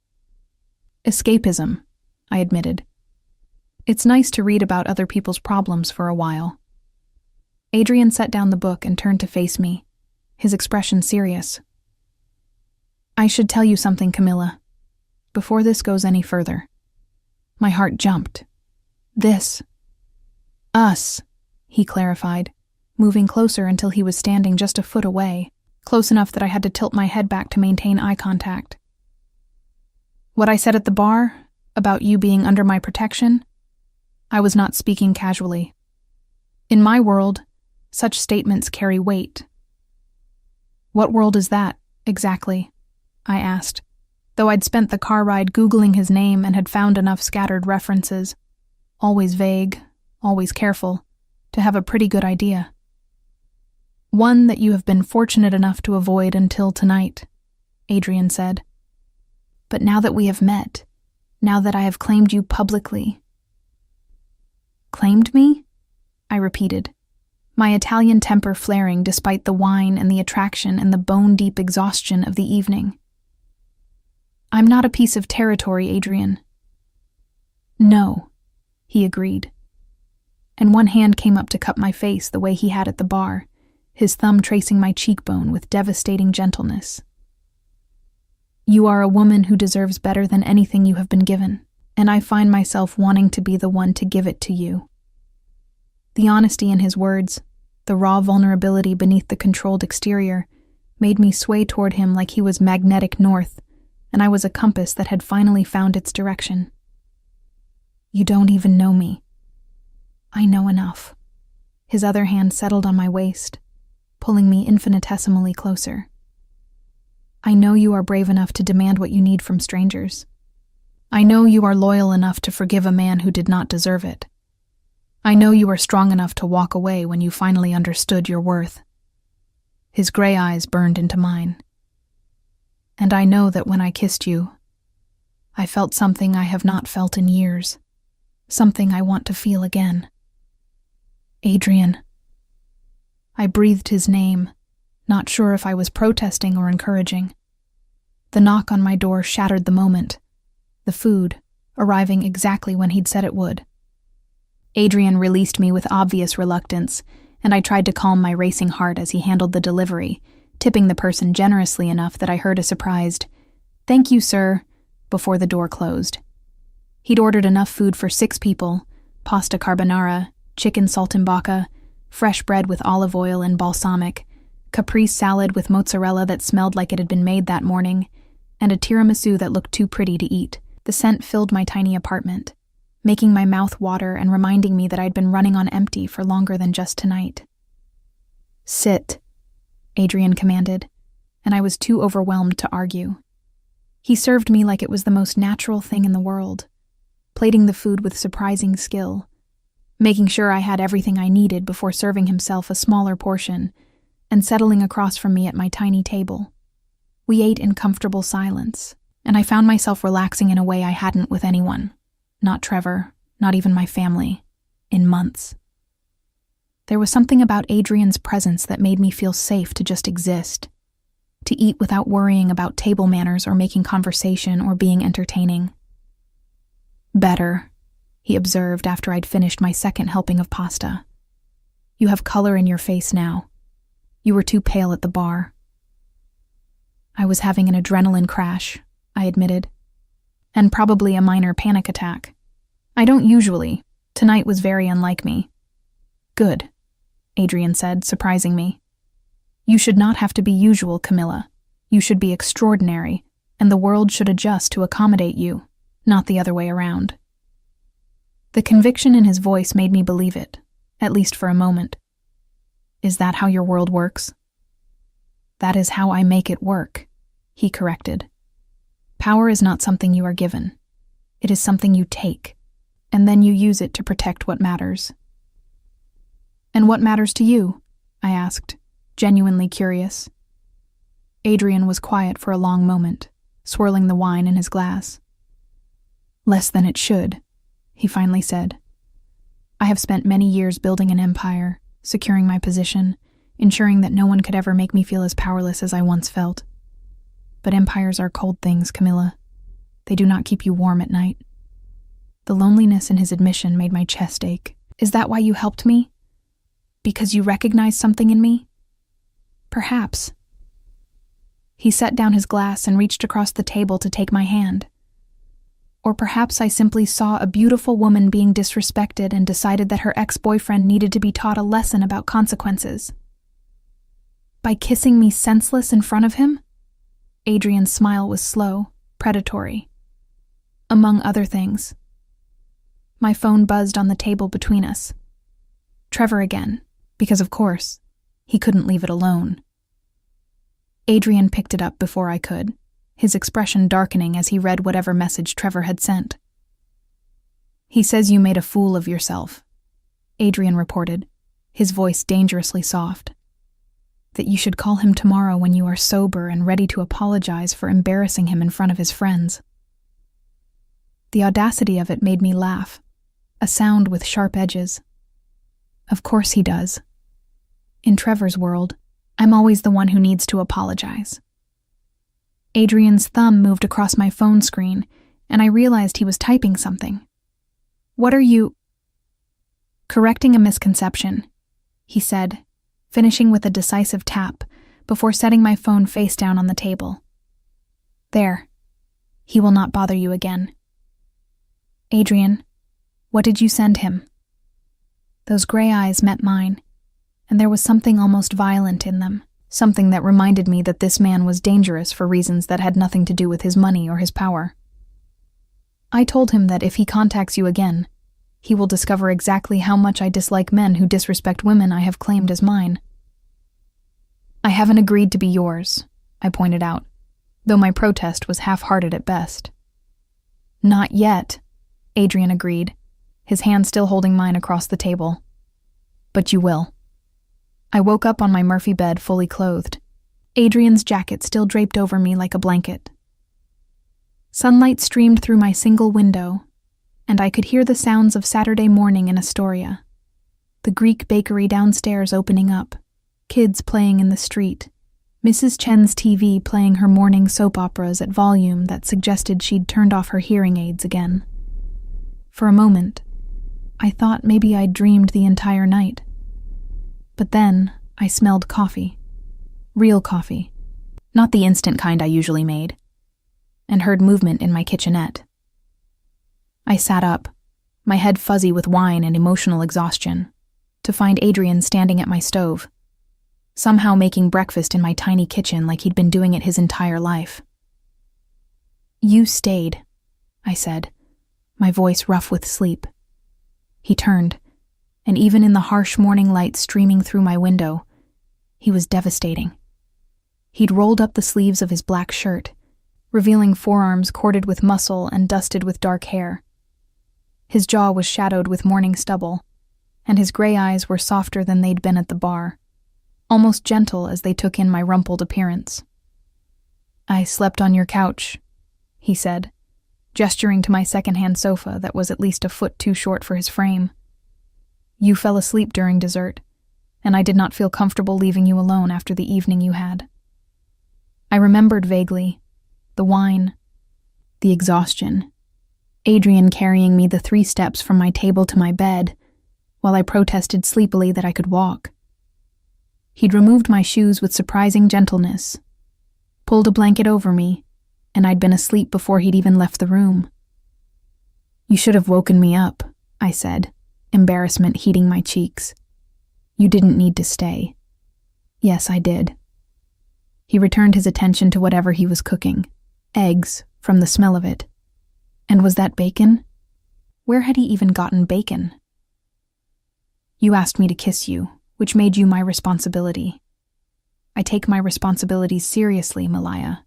Escapism, I admitted. It's nice to read about other people's problems for a while. Adrian set down the book and turned to face me, his expression serious. I should tell you something, Camilla, before this goes any further. My heart jumped. Us, he clarified, moving closer until he was standing just a foot away, close enough that I had to tilt my head back to maintain eye contact. What I said at the bar, about you being under my protection, I was not speaking casually. In my world, such statements carry weight. What world is that, exactly? I asked, though I'd spent the car ride Googling his name and had found enough scattered references, always vague, always careful, to have a pretty good idea. One that you have been fortunate enough to avoid until tonight, Adrian said. But now that we have met, now that I have claimed you publicly. Claimed me? I repeated, my Italian temper flaring despite the wine and the attraction and the bone-deep exhaustion of the evening. I'm not a piece of territory, Adrian. No, he agreed. And one hand came up to cup my face the way he had at the bar, his thumb tracing my cheekbone with devastating gentleness. You are a woman who deserves better than anything you have been given, and I find myself wanting to be the one to give it to you. The honesty in his words, the raw vulnerability beneath the controlled exterior, made me sway toward him like he was magnetic north, and I was a compass that had finally found its direction. You don't even know me. I know enough. His other hand settled on my waist, pulling me infinitesimally closer. I know you are brave enough to demand what you need from strangers. I know you are loyal enough to forgive a man who did not deserve it. I know you are strong enough to walk away when you finally understood your worth. His gray eyes burned into mine. And I know that when I kissed you, I felt something I have not felt in years, something I want to feel again. Adrian. I breathed his name, not sure if I was protesting or encouraging. The knock on my door shattered the moment, the food arriving exactly when he'd said it would. Adrian released me with obvious reluctance, and I tried to calm my racing heart as he handled the delivery, tipping the person generously enough that I heard a surprised, "Thank you, sir," before the door closed. He'd ordered enough food for 6 people, pasta carbonara, chicken saltimbocca, fresh bread with olive oil and balsamic, caprese salad with mozzarella that smelled like it had been made that morning, and a tiramisu that looked too pretty to eat. The scent filled my tiny apartment, making my mouth water and reminding me that I'd been running on empty for longer than just tonight. "Sit," Adrian commanded, and I was too overwhelmed to argue. He served me like it was the most natural thing in the world, plating the food with surprising skill, making sure I had everything I needed before serving himself a smaller portion, and settling across from me at my tiny table. We ate in comfortable silence, and I found myself relaxing in a way I hadn't with anyone, not Trevor, not even my family, in months. There was something about Adrian's presence that made me feel safe to just exist, to eat without worrying about table manners or making conversation or being entertaining. "Better," he observed after I'd finished my second helping of pasta. "You have color in your face now. You were too pale at the bar." I was having an adrenaline crash, I admitted, and probably a minor panic attack. I don't usually. Tonight was very unlike me. Good, Adrian said, surprising me. You should not have to be usual, Camilla. You should be extraordinary, and the world should adjust to accommodate you, not the other way around. The conviction in his voice made me believe it, at least for a moment. Is that how your world works? That is how I make it work, he corrected. Power is not something you are given. It is something you take, and then you use it to protect what matters. And what matters to you? I asked, genuinely curious. Adrian was quiet for a long moment, swirling the wine in his glass. Less than it should, he finally said. I have spent many years building an empire, securing my position, ensuring that no one could ever make me feel as powerless as I once felt. But empires are cold things, Camilla. They do not keep you warm at night. The loneliness in his admission made my chest ache. Is that why you helped me? Because you recognized something in me? Perhaps. He set down his glass and reached across the table to take my hand. Or perhaps I simply saw a beautiful woman being disrespected and decided that her ex-boyfriend needed to be taught a lesson about consequences. By kissing me senseless in front of him? Adrian's smile was slow, predatory. Among other things. My phone buzzed on the table between us. Trevor again, because of course, he couldn't leave it alone. Adrian picked it up before I could, his expression darkening as he read whatever message Trevor had sent. He says you made a fool of yourself, Adrian reported, his voice dangerously soft. That you should call him tomorrow when you are sober and ready to apologize for embarrassing him in front of his friends. The audacity of it made me laugh, a sound with sharp edges. Of course he does. In Trevor's world, I'm always the one who needs to apologize. Adrian's thumb moved across my phone screen, and I realized he was typing something. What are you... Correcting a misconception, he said, finishing with a decisive tap before setting my phone face down on the table. There. He will not bother you again. Adrian, what did you send him? Those gray eyes met mine, and there was something almost violent in them, something that reminded me that this man was dangerous for reasons that had nothing to do with his money or his power. I told him that if he contacts you again, he will discover exactly how much I dislike men who disrespect women I have claimed as mine. I haven't agreed to be yours, I pointed out, though my protest was half-hearted at best. Not yet, Adrian agreed, his hand still holding mine across the table. But you will. I woke up on my Murphy bed fully clothed, Adrian's jacket still draped over me like a blanket. Sunlight streamed through my single window, and I could hear the sounds of Saturday morning in Astoria. The Greek bakery downstairs opening up, kids playing in the street, Mrs. Chen's TV playing her morning soap operas at volume that suggested she'd turned off her hearing aids again. For a moment, I thought maybe I'd dreamed the entire night. But then I smelled coffee. Real coffee. Not the instant kind I usually made. And heard movement in my kitchenette. I sat up, my head fuzzy with wine and emotional exhaustion, to find Adrian standing at my stove, somehow making breakfast in my tiny kitchen like he'd been doing it his entire life. You stayed, I said, my voice rough with sleep. He turned, and even in the harsh morning light streaming through my window, he was devastating. He'd rolled up the sleeves of his black shirt, revealing forearms corded with muscle and dusted with dark hair. His jaw was shadowed with morning stubble, and his gray eyes were softer than they'd been at the bar, almost gentle as they took in my rumpled appearance. I slept on your couch, he said, gesturing to my second-hand sofa that was at least a foot too short for his frame. You fell asleep during dessert, and I did not feel comfortable leaving you alone after the evening you had. I remembered vaguely, the wine, the exhaustion, Adrian carrying me the 3 steps from my table to my bed, while I protested sleepily that I could walk. He'd removed my shoes with surprising gentleness, pulled a blanket over me, and I'd been asleep before he'd even left the room. "You should have woken me up," I said, embarrassment heating my cheeks. "You didn't need to stay." "Yes, I did." He returned his attention to whatever he was cooking. Eggs, from the smell of it. And was that bacon? Where had he even gotten bacon? "You asked me to kiss you, which made you my responsibility. I take my responsibilities seriously, Malaya."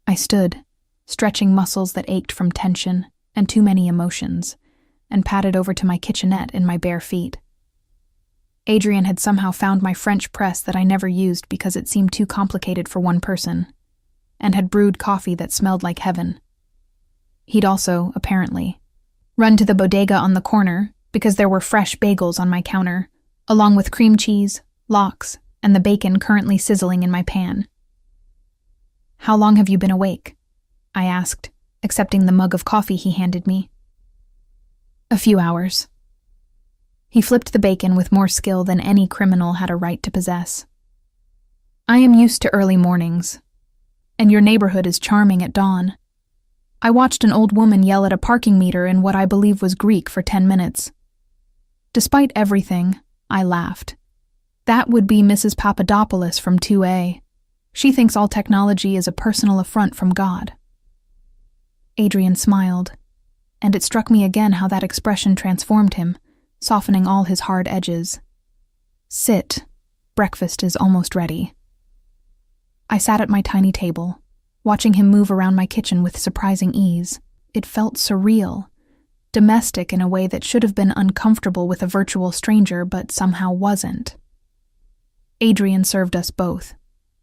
I stood, stretching muscles that ached from tension and too many emotions, and padded over to my kitchenette in my bare feet. Adrian had somehow found my French press that I never used because it seemed too complicated for one person, and had brewed coffee that smelled like heaven. He'd also, apparently, run to the bodega on the corner because there were fresh bagels on my counter, along with cream cheese, lox, and the bacon currently sizzling in my pan. "How long have you been awake?" I asked, accepting the mug of coffee he handed me. "A few hours." He flipped the bacon with more skill than any criminal had a right to possess. "I am used to early mornings, and your neighborhood is charming at dawn. I watched an old woman yell at a parking meter in what I believe was Greek for 10 minutes. Despite everything, I laughed. That would be Mrs. Papadopoulos from 2A. She thinks all technology is a personal affront from God." Adrian smiled, and it struck me again how that expression transformed him, softening all his hard edges. "Sit. Breakfast is almost ready." I sat at my tiny table, watching him move around my kitchen with surprising ease. It felt surreal, domestic in a way that should have been uncomfortable with a virtual stranger but somehow wasn't. Adrian served us both.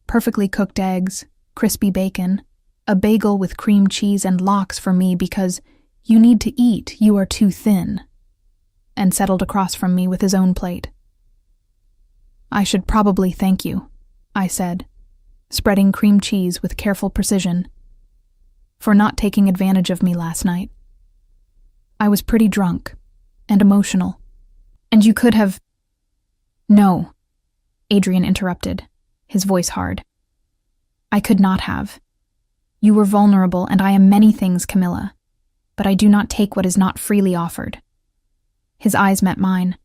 Perfectly cooked eggs, crispy bacon, a bagel with cream cheese and lox for me because "you need to eat, you are too thin," and settled across from me with his own plate. "I should probably thank you," I said, spreading cream cheese with careful precision, "for not taking advantage of me last night. I was pretty drunk and emotional, and you could have—" "No," Adrian interrupted, his voice hard. "I could not have. You were vulnerable, and I am many things, Camilla, but I do not take what is not freely offered." His eyes met mine.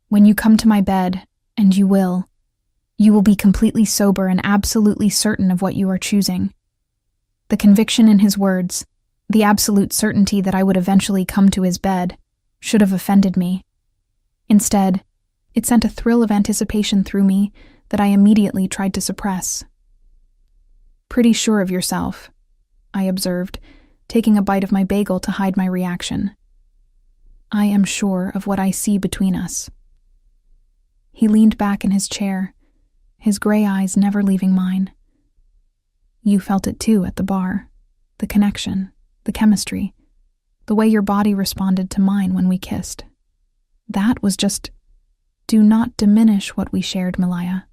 "When you come to my bed, and you will be completely sober and absolutely certain of what you are choosing." The conviction in his words, the absolute certainty that I would eventually come to his bed, should have offended me. Instead, it sent a thrill of anticipation through me that I immediately tried to suppress. "Pretty sure of yourself," I observed, taking a bite of my bagel to hide my reaction. "I am sure of what I see between us." He leaned back in his chair, his gray eyes never leaving mine. "You felt it too at the bar. The connection, the chemistry, the way your body responded to mine when we kissed. That was just... Do not diminish what we shared, Malaya."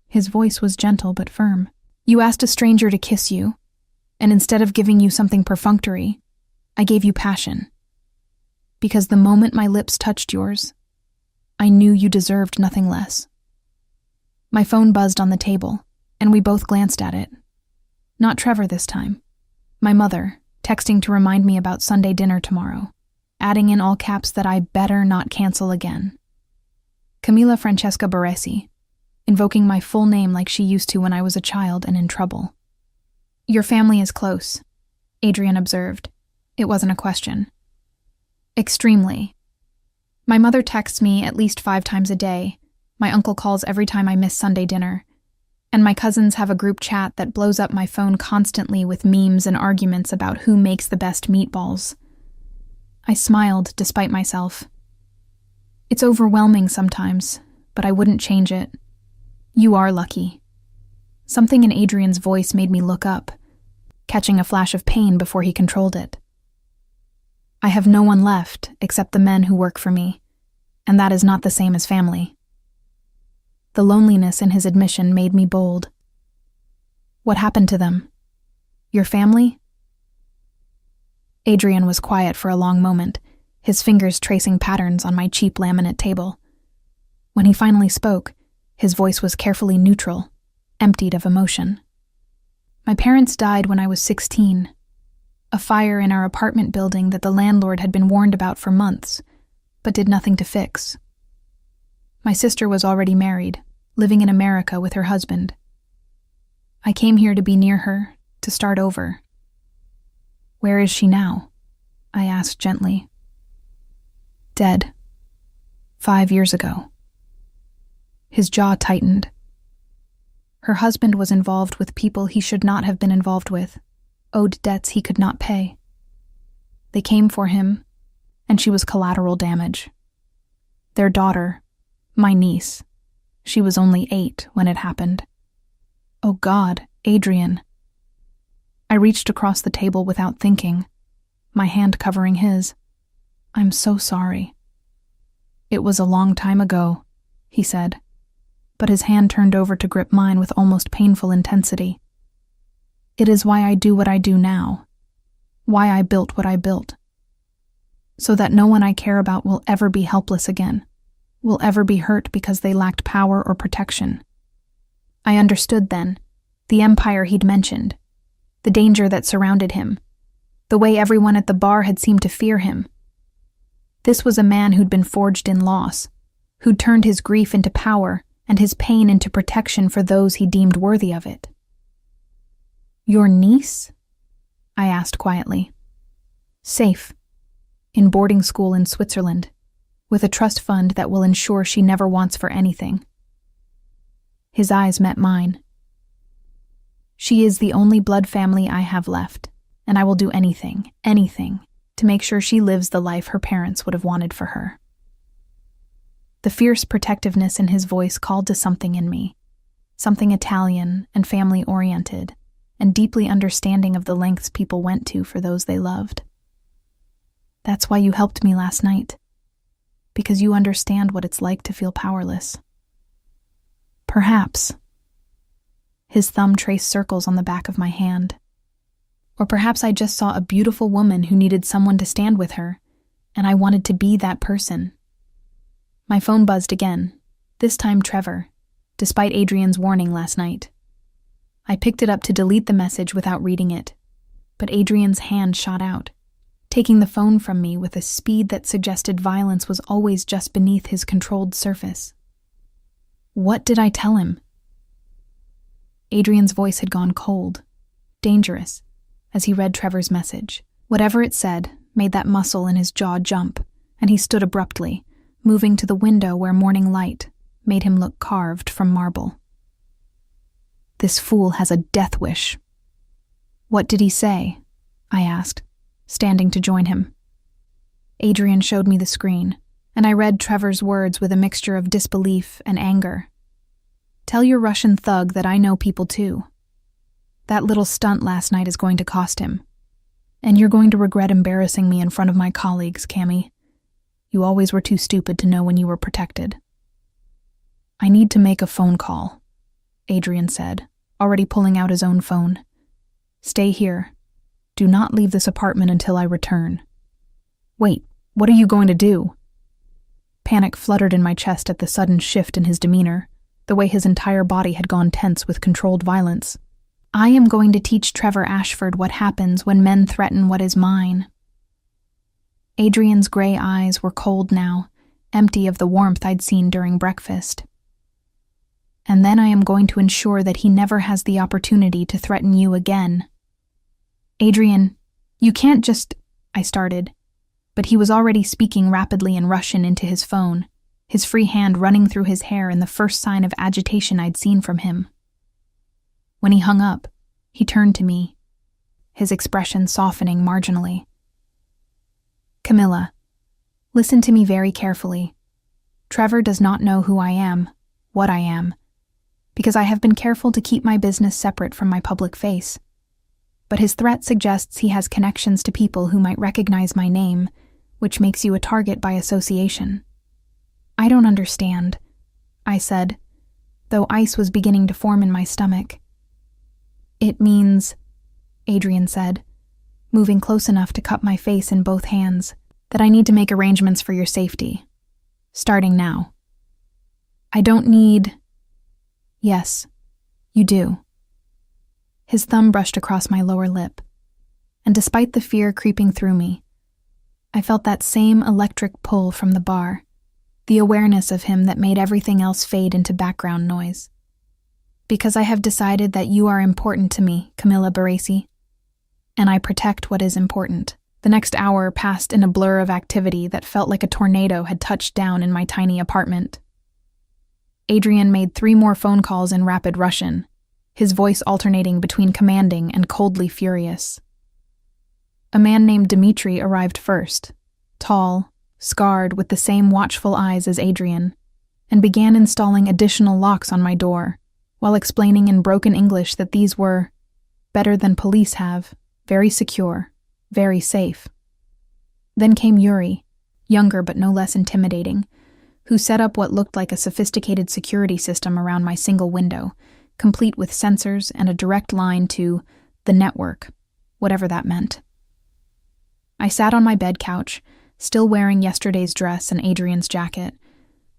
His voice was gentle but firm. "You asked a stranger to kiss you, and instead of giving you something perfunctory, I gave you passion. Because the moment my lips touched yours, I knew you deserved nothing less." My phone buzzed on the table, and we both glanced at it. Not Trevor this time. My mother, texting to remind me about Sunday dinner tomorrow, adding in all caps that I better not cancel again. Camilla Francesca Baresi, invoking my full name like she used to when I was a child and in trouble. "Your family is close," Adrian observed. It wasn't a question. "Extremely. My mother texts me at least 5 times a day. My uncle calls every time I miss Sunday dinner. And my cousins have a group chat that blows up my phone constantly with memes and arguments about who makes the best meatballs." I smiled despite myself. "It's overwhelming sometimes, but I wouldn't change it. You are lucky." Something in Adrian's voice made me look up, catching a flash of pain before he controlled it. "I have no one left except the men who work for me, and that is not the same as family." The loneliness in his admission made me bold. "What happened to them? Your family?" Adrian was quiet for a long moment, his fingers tracing patterns on my cheap laminate table. When he finally spoke, his voice was carefully neutral, emptied of emotion. My parents died when I was 16. A fire in our apartment building that the landlord had been warned about for months, but did nothing to fix. My sister was already married, living in America with her husband. I came here to be near her, to start over. Where is she now? I asked gently. Dead. 5 years ago. His jaw tightened. Her husband was involved with people he should not have been involved with, owed debts he could not pay. They came for him, and she was collateral damage. Their daughter, my niece, she was only 8 when it happened. Oh God, Adrian. I reached across the table without thinking, my hand covering his. I'm so sorry. It was a long time ago, he said, but his hand turned over to grip mine with almost painful intensity. It is why I do what I do now, why I built what I built, so that no one I care about will ever be helpless again, will ever be hurt because they lacked power or protection. I understood then, the empire he'd mentioned, the danger that surrounded him, the way everyone at the bar had seemed to fear him. This was a man who'd been forged in loss, who'd turned his grief into power and his pain into protection for those he deemed worthy of it. Your niece? I asked quietly. Safe, in boarding school in Switzerland, with a trust fund that will ensure she never wants for anything. His eyes met mine. She is the only blood family I have left, and I will do anything, to make sure she lives the life her parents would have wanted for her. The fierce protectiveness in his voice called to something in me, something Italian and family-oriented, and deeply understanding of the lengths people went to for those they loved. That's why you helped me last night, because you understand what it's like to feel powerless. Perhaps. His thumb traced circles on the back of my hand. Or perhaps I just saw a beautiful woman who needed someone to stand with her, and I wanted to be that person. My phone buzzed again, this time Trevor, despite Adrian's warning last night. I picked it up to delete the message without reading it, but Adrian's hand shot out, taking the phone from me with a speed that suggested violence was always just beneath his controlled surface. What did I tell him? Adrian's voice had gone cold, dangerous, as he read Trevor's message. Whatever it said made that muscle in his jaw jump, and he stood abruptly, moving to the window where morning light made him look carved from marble. This fool has a death wish. What did he say? I asked, standing to join him. Adrian showed me the screen, and I read Trevor's words with a mixture of disbelief and anger. Tell your Russian thug that I know people too. That little stunt last night is going to cost him. And you're going to regret embarrassing me in front of my colleagues, Cammy. You always were too stupid to know when you were protected. I need to make a phone call, Adrian said, already pulling out his own phone. Stay here. Do not leave this apartment until I return. Wait, what are you going to do? Panic fluttered in my chest at the sudden shift in his demeanor, the way his entire body had gone tense with controlled violence. I am going to teach Trevor Ashford what happens when men threaten what is mine. Adrian's gray eyes were cold now, empty of the warmth I'd seen during breakfast. And then I am going to ensure that he never has the opportunity to threaten you again. Adrian, you can't just... I started, but he was already speaking rapidly in Russian into his phone, his free hand running through his hair in the first sign of agitation I'd seen from him. When he hung up, he turned to me, his expression softening marginally. Camilla, listen to me very carefully. Trevor does not know who I am, what I am, because I have been careful to keep my business separate from my public face. But his threat suggests he has connections to people who might recognize my name, which makes you a target by association. I don't understand, I said, though ice was beginning to form in my stomach. It means, Adrian said, moving close enough to cup my face in both hands, that I need to make arrangements for your safety. Starting now. I don't need... Yes, You do. His thumb brushed across my lower lip, and despite the fear creeping through me, I felt that same electric pull from the bar, the awareness of him that made everything else fade into background noise. Because I have decided that you are important to me, Camilla Baresi, and I protect what is important. The next hour passed in a blur of activity that felt like a tornado had touched down in my tiny apartment. Adrian made 3 more phone calls in rapid Russian, his voice alternating between commanding and coldly furious. A man named Dmitri arrived first, tall, scarred with the same watchful eyes as Adrian, and began installing additional locks on my door, while explaining in broken English that these were better than police have, very secure, very safe. Then came Yuri, younger but no less intimidating, who set up what looked like a sophisticated security system around my single window, complete with sensors and a direct line to the network, whatever that meant. I sat on my bed couch, still wearing yesterday's dress and Adrian's jacket,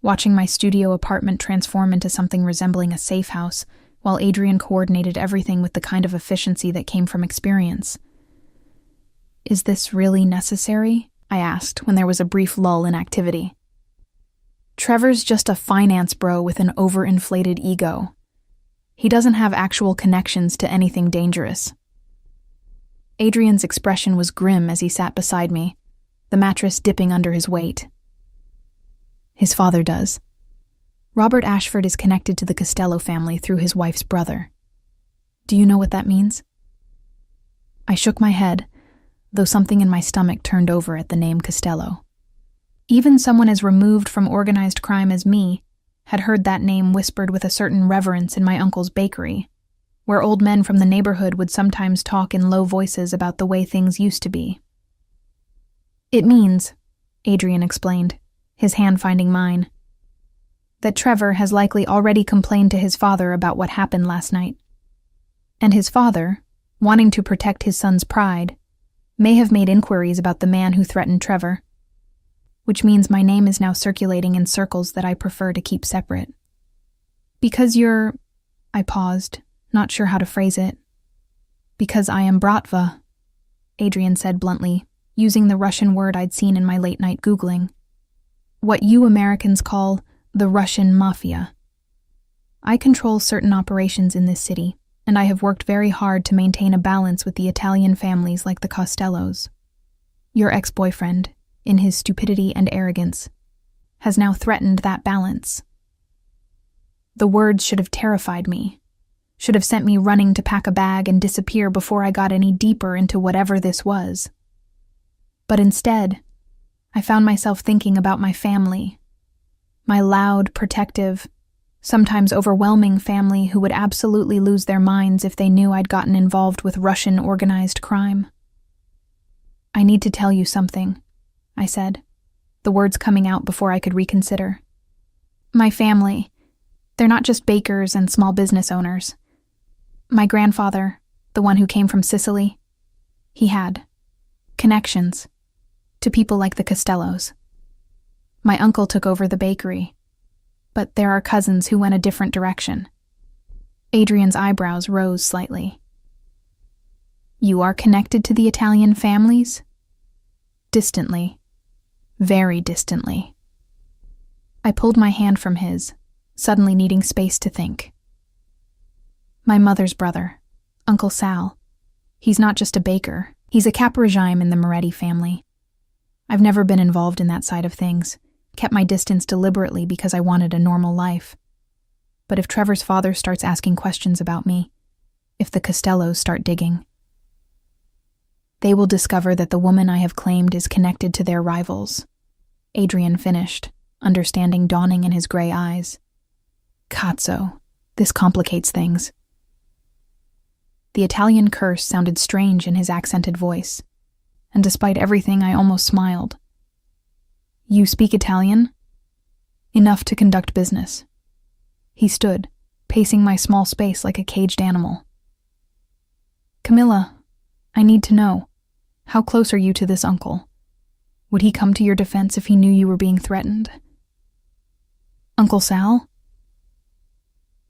watching my studio apartment transform into something resembling a safe house, while Adrian coordinated everything with the kind of efficiency that came from experience. "Is this really necessary?" I asked when there was a brief lull in activity. "Trevor's just a finance bro with an overinflated ego. He doesn't have actual connections to anything dangerous." Adrian's expression was grim as he sat beside me, the mattress dipping under his weight. "His father does. Robert Ashford is connected to the Costello family through his wife's brother. Do you know what that means?" I shook my head, though something in my stomach turned over at the name Costello. Even someone as removed from organized crime as me had heard that name whispered with a certain reverence in my uncle's bakery, where old men from the neighborhood would sometimes talk in low voices about the way things used to be. "It means," Adrian explained, his hand finding mine, "that Trevor has likely already complained to his father about what happened last night. And his father, wanting to protect his son's pride, may have made inquiries about the man who threatened Trevor, which means my name is now circulating in circles that I prefer to keep separate. Because you're—" I paused, not sure how to phrase it. "Because I am Bratva," Adrian said bluntly, using the Russian word I'd seen in my late-night Googling. "What you Americans call the Russian Mafia. I control certain operations in this city, and I have worked very hard to maintain a balance with the Italian families like the Costellos. Your ex-boyfriend, in his stupidity and arrogance, has now threatened that balance." The words should have terrified me, should have sent me running to pack a bag and disappear before I got any deeper into whatever this was. But instead, I found myself thinking about my family, my loud, protective, sometimes overwhelming family who would absolutely lose their minds if they knew I'd gotten involved with Russian organized crime. "I need to tell you something," I said, the words coming out before I could reconsider. "My family, they're not just bakers and small business owners. My grandfather, the one who came from Sicily, he had connections to people like the Costellos. My uncle took over the bakery, but there are cousins who went a different direction." Adrian's eyebrows rose slightly. "You are connected to the Italian families?" "Distantly. Very distantly." I pulled my hand from his, suddenly needing space to think. "My mother's brother, Uncle Sal. He's not just a baker. He's a caporegime in the Moretti family. I've never been involved in that side of things, kept my distance deliberately because I wanted a normal life. But if Trevor's father starts asking questions about me, if the Costellos start digging, they will discover that the woman I have claimed is connected to their rivals," Adrian finished, understanding dawning in his gray eyes. "Cazzo, this complicates things." The Italian curse sounded strange in his accented voice, and despite everything I almost smiled. "You speak Italian?" "Enough to conduct business." He stood, pacing my small space like a caged animal. "Camilla, I need to know, how close are you to this uncle? Would he come to your defense if he knew you were being threatened?" "Uncle Sal?"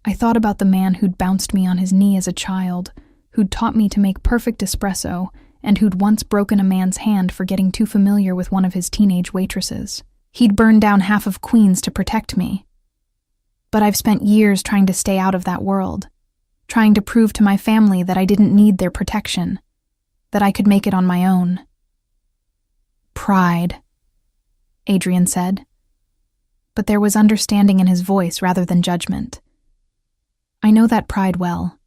I thought about the man who'd bounced me on his knee as a child, who'd taught me to make perfect espresso, and who'd once broken a man's hand for getting too familiar with one of his teenage waitresses. He'd burned down half of Queens to protect me. But I've spent years trying to stay out of that world, trying to prove to my family that I didn't need their protection, that I could make it on my own. Pride, Adrian said. But there was understanding in his voice rather than judgment. I know that pride well.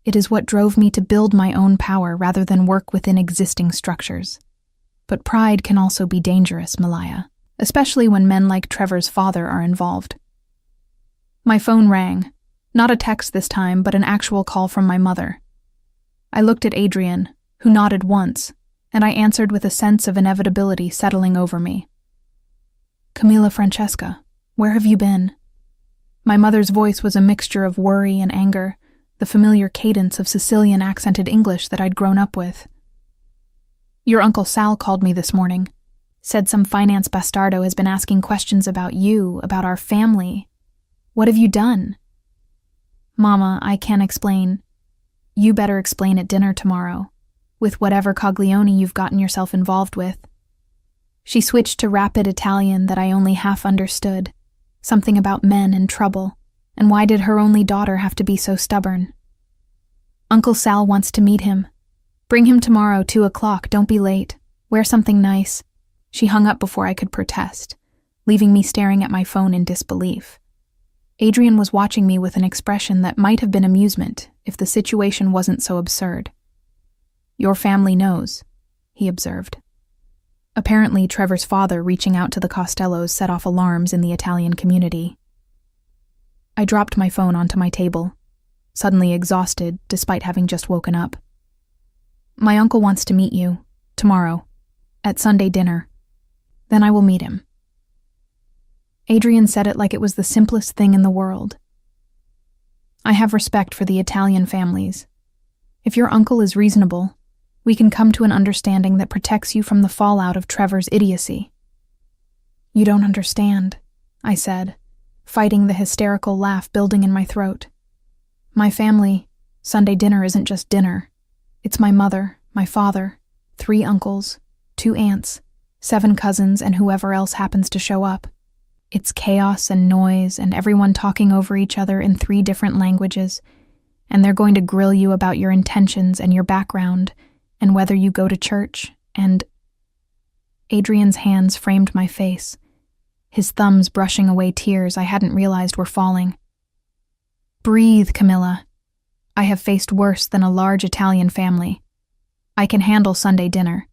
It is what drove me to build my own power rather than work within existing structures. But pride can also be dangerous, Malaya, especially when men like Trevor's father are involved. My phone rang. Not a text this time, but an actual call from my mother. I looked at Adrian, who nodded once, and I answered with a sense of inevitability settling over me. Camilla Francesca, where have you been? My mother's voice was a mixture of worry and anger, the familiar cadence of Sicilian accented English that I'd grown up with. Your Uncle Sal called me this morning, said some finance bastardo has been asking questions about you, about our family. What have you done? Mama, I can't explain. You better explain at dinner tomorrow, with whatever coglione you've gotten yourself involved with. She switched to rapid Italian that I only half understood, something about men and trouble, and why did her only daughter have to be so stubborn? Uncle Sal wants to meet him. Bring him tomorrow, 2:00, don't be late. Wear something nice. She hung up before I could protest, leaving me staring at my phone in disbelief. Adrian was watching me with an expression that might have been amusement if the situation wasn't so absurd. Your family knows, he observed. Apparently, Trevor's father reaching out to the Costellos set off alarms in the Italian community. I dropped my phone onto my table, suddenly exhausted despite having just woken up. My uncle wants to meet you, tomorrow, at Sunday dinner. Then I will meet him. Adrian said it like it was the simplest thing in the world. I have respect for the Italian families. If your uncle is reasonable, we can come to an understanding that protects you from the fallout of Trevor's idiocy. You don't understand, I said, fighting the hysterical laugh building in my throat. My family, Sunday dinner isn't just dinner. It's my mother, my father, 3 uncles, 2 aunts, 7 cousins, and whoever else happens to show up. It's chaos and noise and everyone talking over each other in 3 different languages, and they're going to grill you about your intentions and your background and whether you go to church, and... Adrian's hands framed my face, his thumbs brushing away tears I hadn't realized were falling. Breathe, Camilla. I have faced worse than a large Italian family. I can handle Sunday dinner.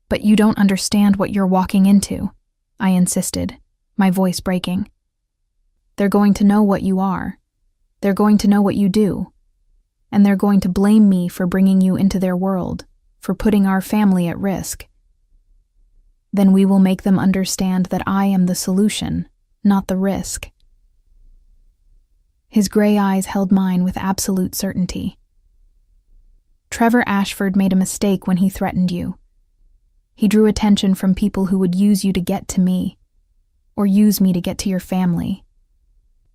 But you don't understand what you're walking into, I insisted, my voice breaking. They're going to know what you are. They're going to know what you do. And they're going to blame me for bringing you into their world, for putting our family at risk. Then we will make them understand that I am the solution, not the risk. His gray eyes held mine with absolute certainty. Trevor Ashford made a mistake when he threatened you. He drew attention from people who would use you to get to me, or use me to get to your family.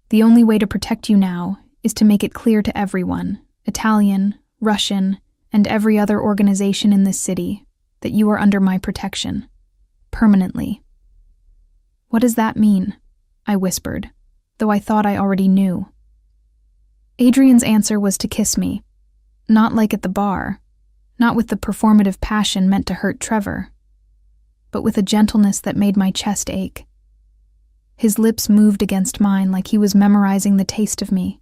The only way to protect you now is to make it clear to everyone, Italian, Russian, and every other organization in this city, that you are under my protection, permanently. What does that mean? I whispered, though I thought I already knew. Adrian's answer was to kiss me, not like at the bar, not with the performative passion meant to hurt Trevor, but with a gentleness that made my chest ache. His lips moved against mine like he was memorizing the taste of me,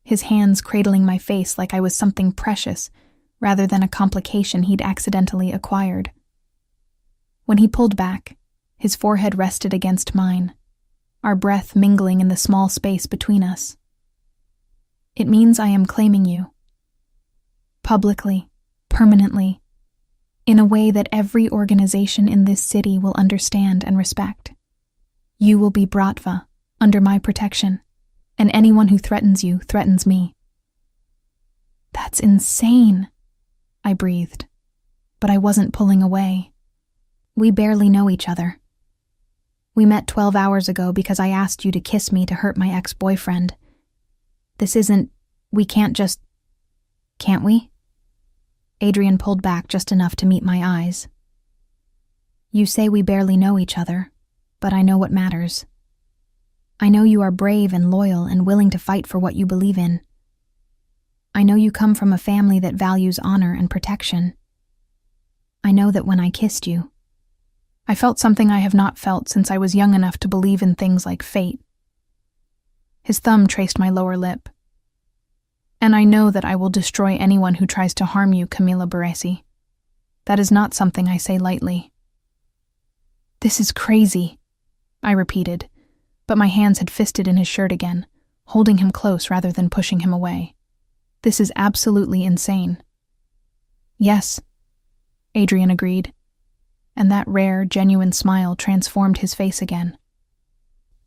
his hands cradling my face like I was something precious rather than a complication he'd accidentally acquired. When he pulled back, his forehead rested against mine, our breath mingling in the small space between us. It means I am claiming you. Publicly, permanently, in a way that every organization in this city will understand and respect. You will be Bratva, under my protection, and anyone who threatens you threatens me. That's insane, I breathed, but I wasn't pulling away. We barely know each other. We met 12 hours ago because I asked you to kiss me to hurt my ex-boyfriend, We can't just... Can't we? Adrian pulled back just enough to meet my eyes. You say we barely know each other, but I know what matters. I know you are brave and loyal and willing to fight for what you believe in. I know you come from a family that values honor and protection. I know that when I kissed you, I felt something I have not felt since I was young enough to believe in things like fate. His thumb traced my lower lip. And I know that I will destroy anyone who tries to harm you, Camilla Baresi. That is not something I say lightly. This is crazy, I repeated, but my hands had fisted in his shirt again, holding him close rather than pushing him away. This is absolutely insane. Yes, Adrian agreed, and that rare, genuine smile transformed his face again.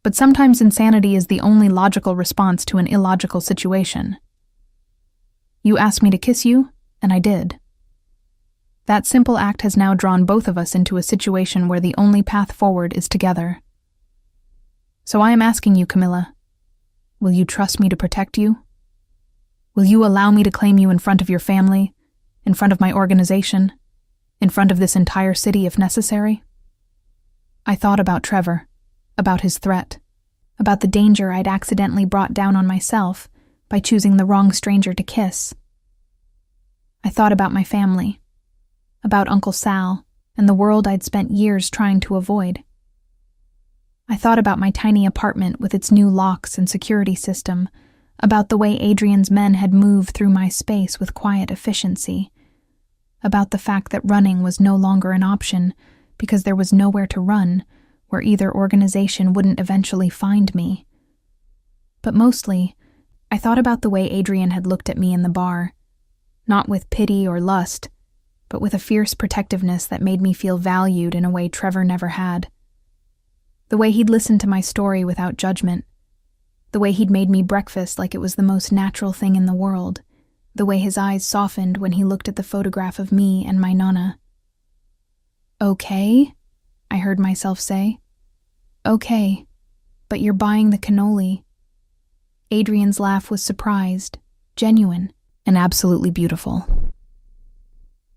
But sometimes insanity is the only logical response to an illogical situation. You asked me to kiss you, and I did. That simple act has now drawn both of us into a situation where the only path forward is together. So I am asking you, Camilla, will you trust me to protect you? Will you allow me to claim you in front of your family, in front of my organization, in front of this entire city if necessary? I thought about Trevor, about his threat, about the danger I'd accidentally brought down on myself by choosing the wrong stranger to kiss. I thought about my family, about Uncle Sal, and the world I'd spent years trying to avoid. I thought about my tiny apartment with its new locks and security system, about the way Adrian's men had moved through my space with quiet efficiency, about the fact that running was no longer an option because there was nowhere to run where either organization wouldn't eventually find me. But mostly, I thought about the way Adrian had looked at me in the bar, not with pity or lust, but with a fierce protectiveness that made me feel valued in a way Trevor never had. The way he'd listened to my story without judgment, the way he'd made me breakfast like it was the most natural thing in the world, the way his eyes softened when he looked at the photograph of me and my nonna. Okay, I heard myself say. Okay, but you're buying the cannoli. Adrian's laugh was surprised, genuine, and absolutely beautiful.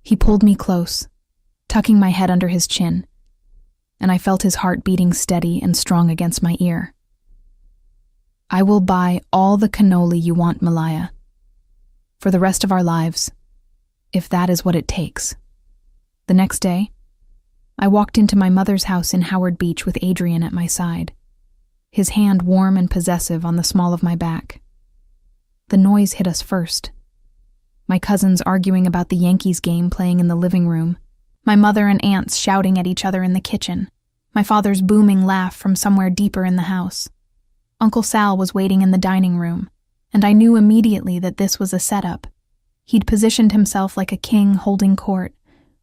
He pulled me close, tucking my head under his chin, and I felt his heart beating steady and strong against my ear. I will buy all the cannoli you want, Malaya, for the rest of our lives, if that is what it takes. The next day, I walked into my mother's house in Howard Beach with Adrian at my side, his hand warm and possessive on the small of my back. The noise hit us first. My cousins arguing about the Yankees game playing in the living room, my mother and aunts shouting at each other in the kitchen, my father's booming laugh from somewhere deeper in the house. Uncle Sal was waiting in the dining room, and I knew immediately that this was a setup. He'd positioned himself like a king holding court,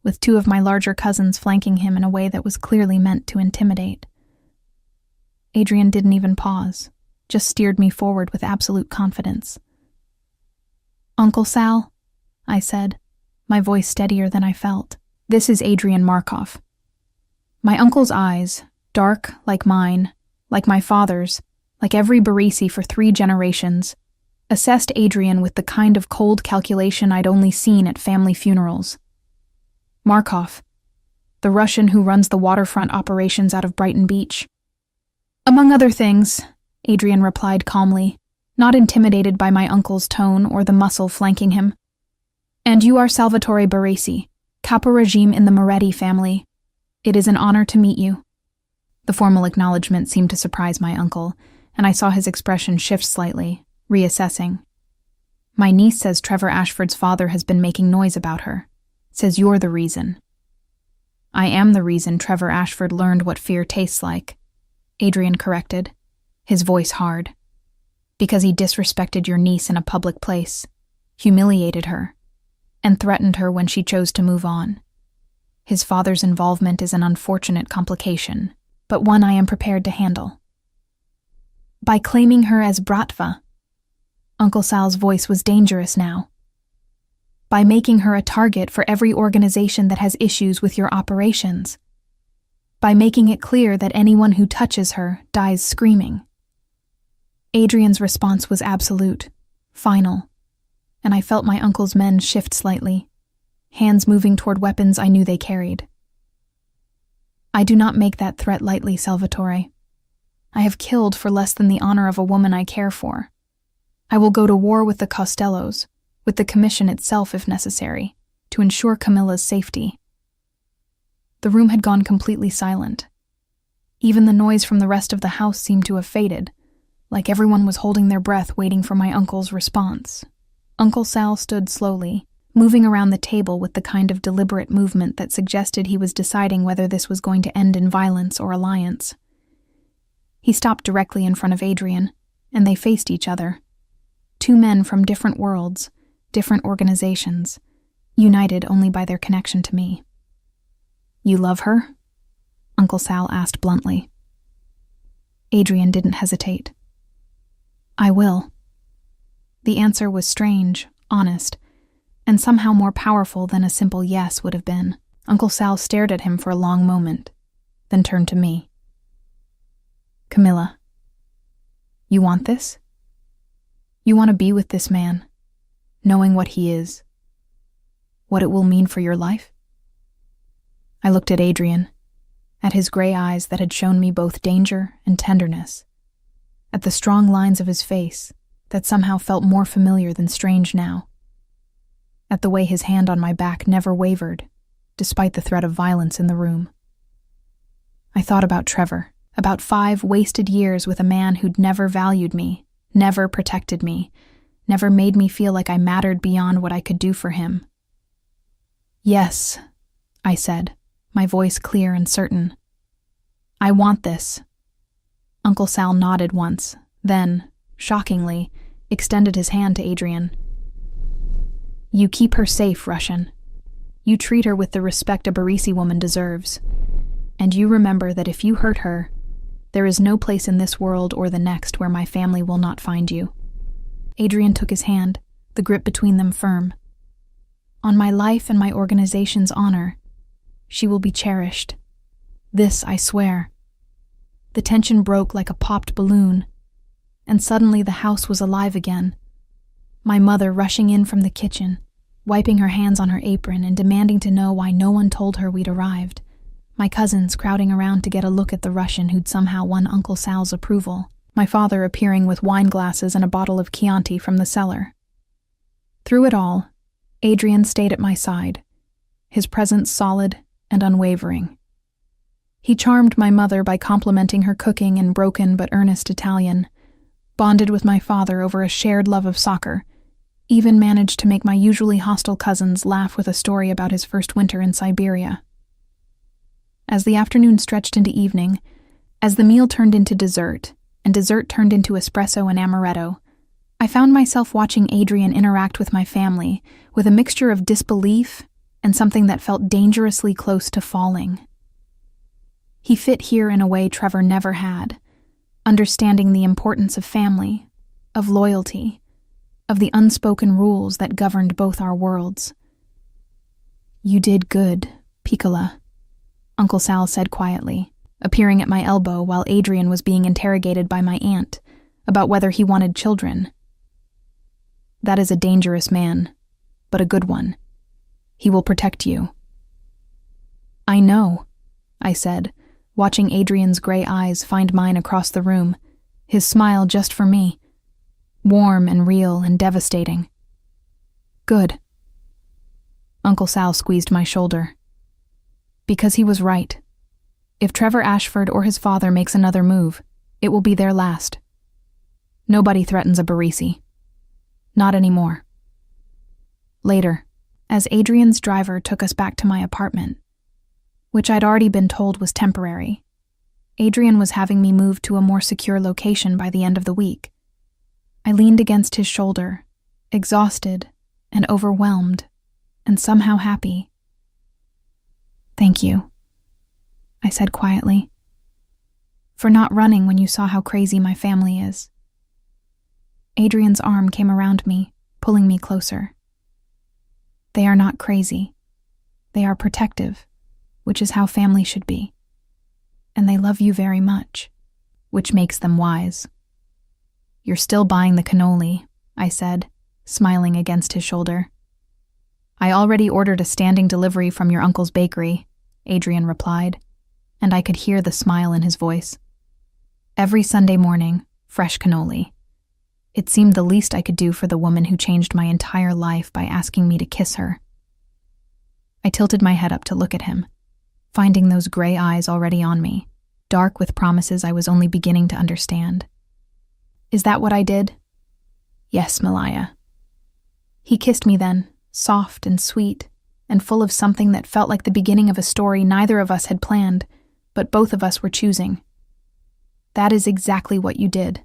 with two of my larger cousins flanking him in a way that was clearly meant to intimidate. Adrian didn't even pause, just steered me forward with absolute confidence. Uncle Sal, I said, my voice steadier than I felt. This is Adrian Markov. My uncle's eyes, dark like mine, like my father's, like every Barisi for 3 generations, assessed Adrian with the kind of cold calculation I'd only seen at family funerals. Markov, the Russian who runs the waterfront operations out of Brighton Beach. Among other things, Adrian replied calmly, not intimidated by my uncle's tone or the muscle flanking him. And you are Salvatore Baresi, Capo Regime in the Moretti family. It is an honor to meet you. The formal acknowledgement seemed to surprise my uncle, and I saw his expression shift slightly, reassessing. My niece says Trevor Ashford's father has been making noise about her. Says you're the reason. I am the reason Trevor Ashford learned what fear tastes like, Adrian corrected, his voice hard. Because he disrespected your niece in a public place, humiliated her, and threatened her when she chose to move on. His father's involvement is an unfortunate complication, but one I am prepared to handle. By claiming her as Bratva, Uncle Sal's voice was dangerous now. By making her a target for every organization that has issues with your operations. By making it clear that anyone who touches her dies screaming. Adrian's response was absolute, final, and I felt my uncle's men shift slightly, hands moving toward weapons I knew they carried. I do not make that threat lightly, Salvatore. I have killed for less than the honor of a woman I care for. I will go to war with the Costellos, with the commission itself if necessary, to ensure Camilla's safety. The room had gone completely silent. Even the noise from the rest of the house seemed to have faded, like everyone was holding their breath waiting for my uncle's response. Uncle Sal stood slowly, moving around the table with the kind of deliberate movement that suggested he was deciding whether this was going to end in violence or alliance. He stopped directly in front of Adrian, and they faced each other. Two men from different worlds, different organizations, united only by their connection to me. "You love her?" Uncle Sal asked bluntly. Adrian didn't hesitate. "I will." The answer was strange, honest, and somehow more powerful than a simple yes would have been. Uncle Sal stared at him for a long moment, then turned to me. "Camilla, you want this? You want to be with this man, knowing what he is, what it will mean for your life?" I looked at Adrian, at his gray eyes that had shown me both danger and tenderness, at the strong lines of his face that somehow felt more familiar than strange now, at the way his hand on my back never wavered, despite the threat of violence in the room. I thought about Trevor, about 5 wasted years with a man who'd never valued me, never protected me, never made me feel like I mattered beyond what I could do for him. "Yes," I said, my voice clear and certain. "I want this." Uncle Sal nodded once, then, shockingly, extended his hand to Adrian. "You keep her safe, Russian. You treat her with the respect a Barisi woman deserves. And you remember that if you hurt her, there is no place in this world or the next where my family will not find you." Adrian took his hand, the grip between them firm. "On my life and my organization's honor, she will be cherished. This I swear." The tension broke like a popped balloon, and suddenly the house was alive again. My mother rushing in from the kitchen, wiping her hands on her apron and demanding to know why no one told her we'd arrived. My cousins crowding around to get a look at the Russian who'd somehow won Uncle Sal's approval. My father appearing with wine glasses and a bottle of Chianti from the cellar. Through it all, Adrian stayed at my side, his presence solid and unwavering. He charmed my mother by complimenting her cooking in broken but earnest Italian, bonded with my father over a shared love of soccer, even managed to make my usually hostile cousins laugh with a story about his first winter in Siberia. As the afternoon stretched into evening, as the meal turned into dessert, and dessert turned into espresso and amaretto, I found myself watching Adrian interact with my family with a mixture of disbelief and something that felt dangerously close to falling. He fit here in a way Trevor never had, understanding the importance of family, of loyalty, of the unspoken rules that governed both our worlds. "You did good, Piccola," Uncle Sal said quietly, appearing at my elbow while Adrian was being interrogated by my aunt about whether he wanted children. "That is a dangerous man, but a good one. He will protect you." "I know," I said, watching Adrian's gray eyes find mine across the room, his smile just for me, warm and real and devastating. "Good." Uncle Sal squeezed my shoulder. "Because he was right. If Trevor Ashford or his father makes another move, it will be their last. Nobody threatens a Barisi. Not anymore." Later, as Adrian's driver took us back to my apartment, which I'd already been told was temporary, Adrian was having me moved to a more secure location by the end of the week. I leaned against his shoulder, exhausted and overwhelmed, and somehow happy. "Thank you," I said quietly, "for not running when you saw how crazy my family is." Adrian's arm came around me, pulling me closer. "They are not crazy. They are protective, which is how family should be. And they love you very much, which makes them wise. You're still buying the cannoli, I said, smiling against his shoulder. I already ordered a standing delivery from your uncle's bakery, Adrian replied, and I could hear the smile in his voice. Every Sunday morning, fresh cannoli. It seemed the least I could do for the woman who changed my entire life by asking me to kiss her. I tilted my head up to look at him, finding those gray eyes already on me, dark with promises I was only beginning to understand. Is that what I did? Yes, Malaya. He kissed me then, soft and sweet, and full of something that felt like the beginning of a story neither of us had planned, but both of us were choosing. That is exactly what you did,